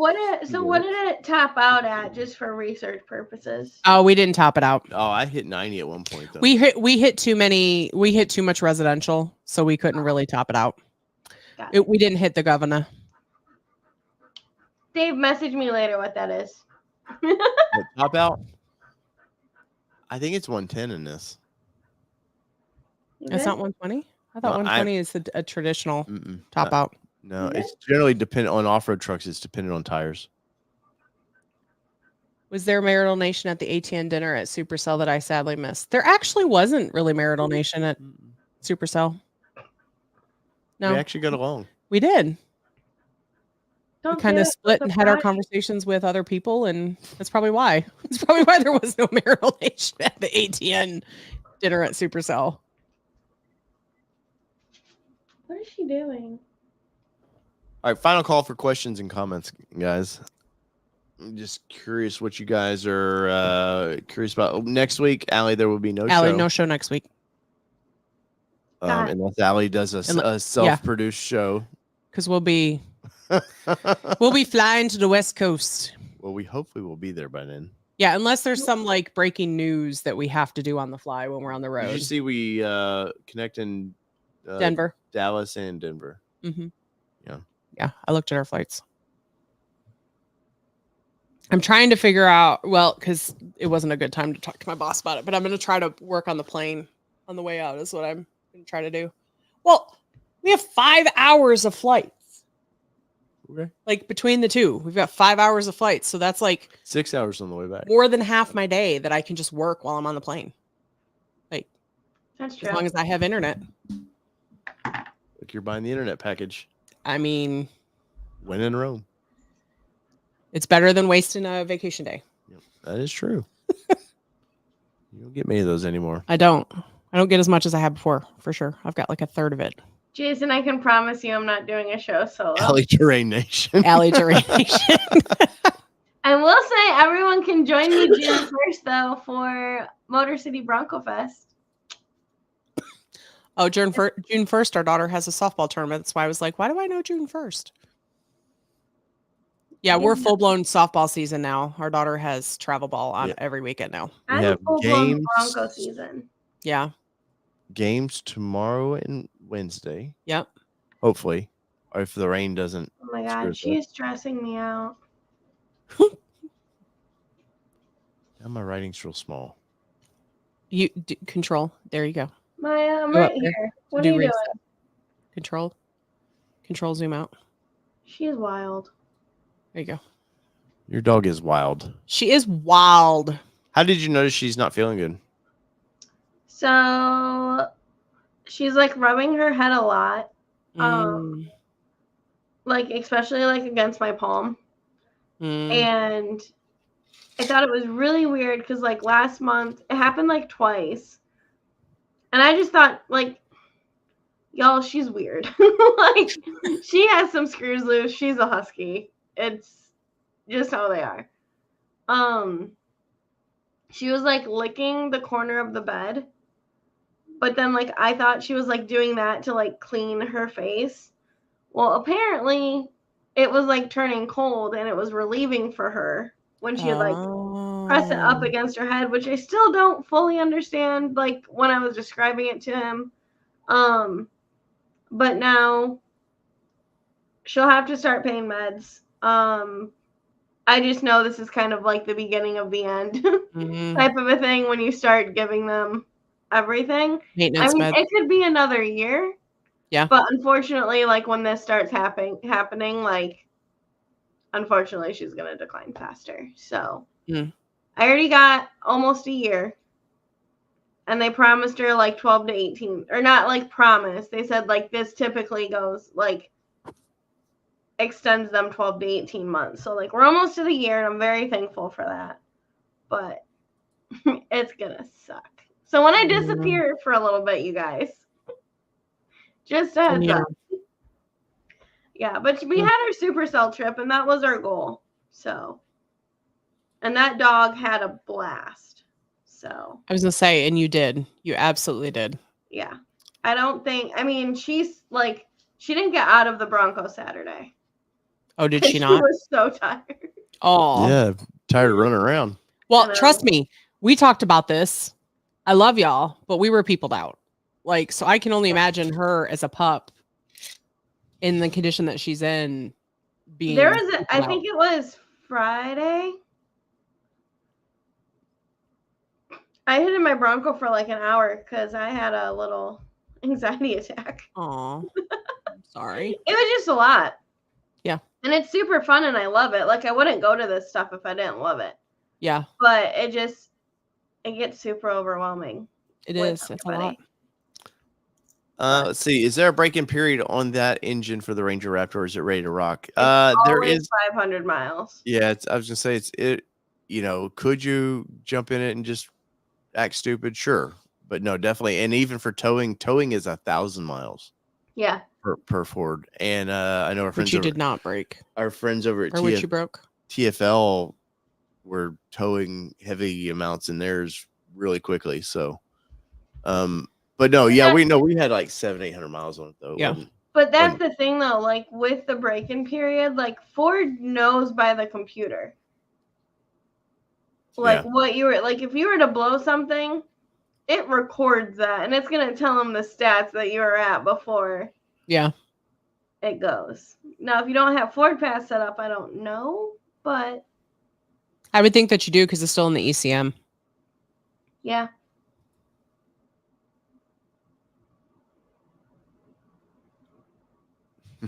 S4: what did it top out at, just for research purposes?
S2: oh, we didn't top it out.
S1: Oh, I hit 90 at one point though.
S2: We hit too much residential, so we couldn't really top it out.
S4: Got it.
S2: We didn't hit the governor.
S4: Dave, message me later what that is.
S1: The top out. I think it's 110 in this.
S2: It's not 120. I thought
S1: No,
S2: 120 is a traditional
S1: Mm-mm.
S2: top out.
S1: No,
S4: Okay.
S1: it's generally dependent on off-road trucks. It's dependent on tires.
S2: Was there Marital Nation at the ATN dinner at Supercell that I sadly missed? There actually wasn't really Marital Nation at Supercell. No,
S1: We actually got along.
S2: we did.
S4: Don't
S2: We kind
S4: say
S2: of
S4: that
S2: split
S4: with
S2: and
S4: a
S2: had our
S4: pride.
S2: conversations with other people, and that's probably why. It's probably why there was no Marital Nation at the ATN dinner at Supercell.
S4: What is she doing?
S1: All right, final call for questions and comments, guys. I'm just curious what you guys are curious about next week. Allie, there will be no
S2: Allie,
S1: show.
S2: no show next week.
S1: Unless Allie does a self-produced show.
S2: Because we'll be flying to the West Coast.
S1: Well, we hopefully will be there by then.
S2: Yeah, unless there's some like breaking news that we have to do on the fly when we're on the road.
S1: Did you see we connect in
S2: Denver,
S1: Dallas, and Denver?
S2: Mm-hmm.
S1: Yeah,
S2: I looked at our flights. I'm trying to figure out, because it wasn't a good time to talk to my boss about it, but I'm going to try to work on the plane on the way out is what I'm going to try to do. Well, we have 5 hours of flights.
S1: Okay.
S2: Like between the two, we've got 5 hours of flights. So that's like
S1: 6 hours on the way back.
S2: More than half my day that I can just work while I'm on the plane. Like,
S4: That's true.
S2: As long as I have internet.
S1: Like you're buying the internet package.
S2: I mean,
S1: when in Rome.
S2: It's better than wasting a vacation day.
S1: Yep, that is true. You don't get many of those anymore.
S2: I don't get as much as I had before, for sure. I've got like a third of it.
S4: Jason, I can promise you I'm not doing a show solo.
S1: Allie Terrain Nation.
S2: Allie Terrain Nation.
S4: I will say everyone can join me June 1st, though, for Motor City Bronco Fest.
S2: Oh, June 1st, our daughter has a softball tournament. That's why I was like, why do I know June 1st? Yeah, we're full-blown softball season now. Our daughter has travel ball on every weekend now.
S1: We have games,
S4: Bronco season.
S2: Yeah.
S1: Games tomorrow and Wednesday.
S2: Yep.
S1: Hopefully. Or if the rain doesn't.
S4: Oh my God, she is stressing me out.
S1: Now my writing's real small.
S2: Control. There you go.
S4: Maya, I'm right here. What are you doing?
S2: Control, zoom out.
S4: She is wild.
S2: There you go.
S1: Your dog is wild.
S2: She is wild.
S1: How did you notice she's not feeling good?
S4: So she's like rubbing her head a lot. Like especially like against my palm. And I thought it was really weird because like last month it happened like twice. And I just thought like, y'all, she's weird. Like she has some screws loose. She's a husky. It's just how they are. She was like licking the corner of the bed. But then like I thought she was like doing that to like clean her face. Well, apparently it was like turning cold and it was relieving for her when she would like press it up against her head, which I still don't fully understand like when I was describing it to him. But now she'll have to start pain meds. I just know this is kind of like the beginning of the end type of a thing when you start giving them everything.
S2: Maintenance meds.
S4: It could be another year.
S2: Yeah.
S4: But unfortunately, like when this starts happening, like unfortunately she's gonna decline faster. So I already got almost a year. And they promised her like 12 to 18. Or not like promise. They said like this typically goes like extends them 12 to 18 months. So like we're almost to the year and I'm very thankful for that. But it's gonna suck. So when I disappear for a little bit, you guys, just a heads up. Yeah, but we had our Supercell trip and that was our goal. So, and that dog had a blast. So
S2: I was gonna say, and you did. You absolutely did.
S4: Yeah. She's like, she didn't get out of the Bronco Saturday.
S2: Oh, did she not?
S4: She was so tired.
S2: Oh.
S1: Yeah, tired of running around.
S2: Well, trust me, we talked about this. I love y'all, but we were peopled out. Like, so I can only imagine her as a pup in the condition that she's in being.
S4: I think it was Friday. I hid in my Bronco for like an hour because I had a little anxiety attack.
S2: Aw. Sorry.
S4: It was just a lot.
S2: Yeah.
S4: And it's super fun and I love it. Like I wouldn't go to this stuff if I didn't love it.
S2: Yeah.
S4: But it gets super overwhelming.
S2: It is. It's a lot.
S1: Let's see. Is there a break-in period on that engine for the Ranger Raptor? Or is it ready to rock?
S4: There is 500 miles.
S1: Yeah, I was gonna say could you jump in it and just act stupid? Sure, but no, definitely. And even for towing is 1,000 miles.
S4: Yeah.
S1: Per Ford, and I know our friends.
S2: Which you did not break.
S1: Our friends over at
S2: which you broke.
S1: TFL were towing heavy amounts in theirs really quickly. So, but no, yeah, we had like 700-800 miles on it though.
S2: Yeah.
S4: But that's the thing though, like with the break-in period, like Ford knows by the computer. Like what you were like, if you were to blow something, it records that and it's gonna tell them the stats that you were at before.
S2: Yeah.
S4: It goes. Now, if you don't have Ford Pass set up, I don't know, but
S2: I would think that you do because it's still in the ECM.
S4: Yeah.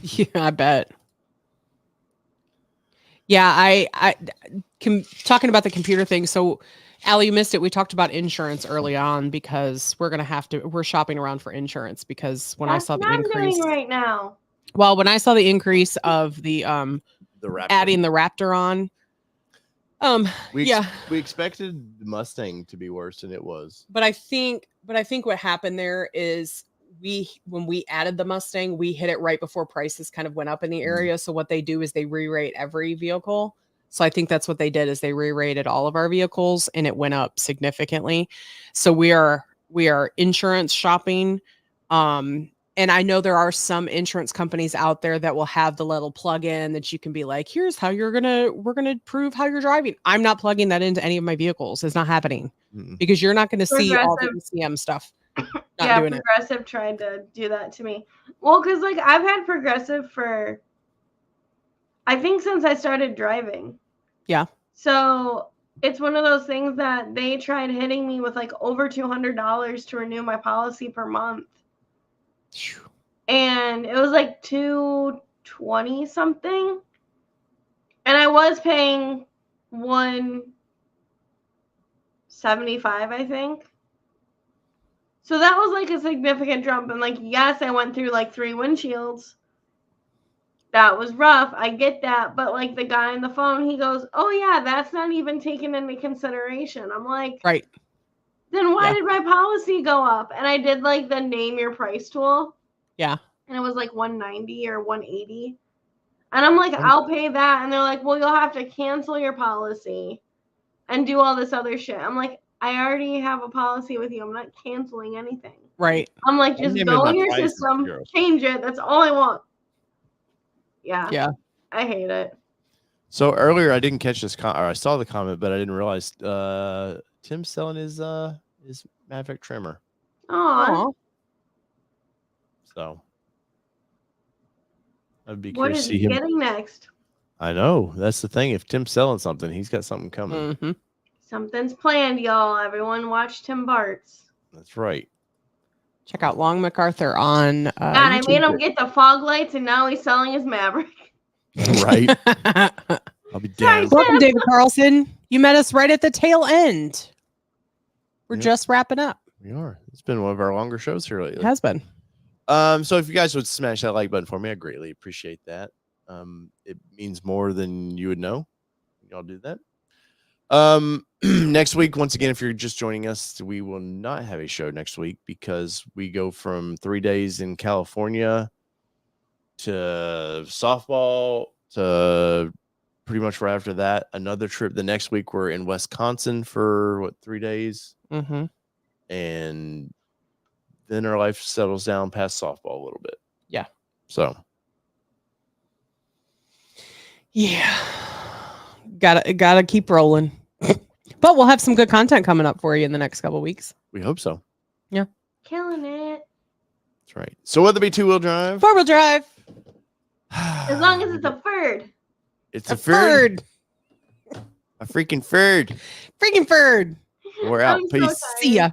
S2: Yeah, I bet. Yeah, talking about the computer thing. So, Allie, you missed it. We talked about insurance early on because we're shopping around for insurance because when I saw the increase
S4: I'm doing right now.
S2: Well, when I saw the increase of the
S1: Raptor.
S2: adding the Raptor on,
S1: we expected the Mustang to be worse than it was.
S2: But I think what happened there is when we added the Mustang, we hit it right before prices kind of went up in the area. So what they do is they re-rate every vehicle. So I think that's what they did is they re-rated all of our vehicles and it went up significantly. So we are insurance shopping. And I know there are some insurance companies out there that will have the little plug-in that you can be like, here's how we're gonna prove how you're driving. I'm not plugging that into any of my vehicles. It's not happening because you're not going to see all the ECM stuff.
S4: Yeah, Progressive tried to do that to me. Well, because like I've had Progressive for, I think since I started driving.
S2: Yeah.
S4: So it's one of those things that they tried hitting me with like over $200 to renew my policy per month. And it was like $220 something. And I was paying $175, I think. So that was like a significant jump. And like, yes, I went through like 3 windshields. That was rough. I get that. But like the guy on the phone, he goes, oh yeah, that's not even taken into consideration. I'm like,
S2: right.
S4: Then why did my policy go up? And I did like the name your price tool.
S2: Yeah.
S4: And it was like $190 or $180. And I'm like, I'll pay that. And they're like, well, you'll have to cancel your policy and do all this other shit. I'm like, I already have a policy with you. I'm not canceling anything.
S2: Right.
S4: I'm like, just go in your system, change it. That's all I want. Yeah.
S2: Yeah.
S4: I hate it.
S1: So earlier I didn't catch this or I saw the comment, but I didn't realize Tim's selling his Maverick trimmer.
S4: Aww.
S1: So I'd be
S4: what
S1: curious
S4: is
S1: to see
S4: he
S1: him
S4: getting next?
S1: I know. That's the thing. If Tim's selling something, he's got something coming.
S2: Mm-hmm.
S4: Something's planned, y'all. Everyone watch Tim Bart's.
S1: That's right.
S2: Check out Long MacArthur on
S4: God, I made him get the fog lights and now he's selling his Maverick.
S1: Right. I'll be damned.
S2: Welcome, David Carlson. You met us right at the tail end. We're just wrapping up.
S1: We are. It's been one of our longer shows here lately.
S2: It has been.
S1: So if you guys would smash that like button for me, I greatly appreciate that. It means more than you would know. Y'all do that. Next week, once again, if you're just joining us, we will not have a show next week because we go from 3 days in California to softball to pretty much right after that another trip. The next week we're in Wisconsin for 3 days, and then our life settles down past softball a little bit.
S2: Yeah.
S1: So
S2: yeah, gotta keep rolling. But we'll have some good content coming up for you in the next couple of weeks.
S1: We hope so.
S2: Yeah.
S4: Killing it.
S1: That's right. So whether it be 2-wheel drive,
S2: 4-wheel drive,
S4: as long as it's a Ford.
S1: It's a Ford. A freaking Ford.
S2: Freaking Ford.
S1: We're out.
S4: I'm
S1: Peace.
S4: so
S2: See ya.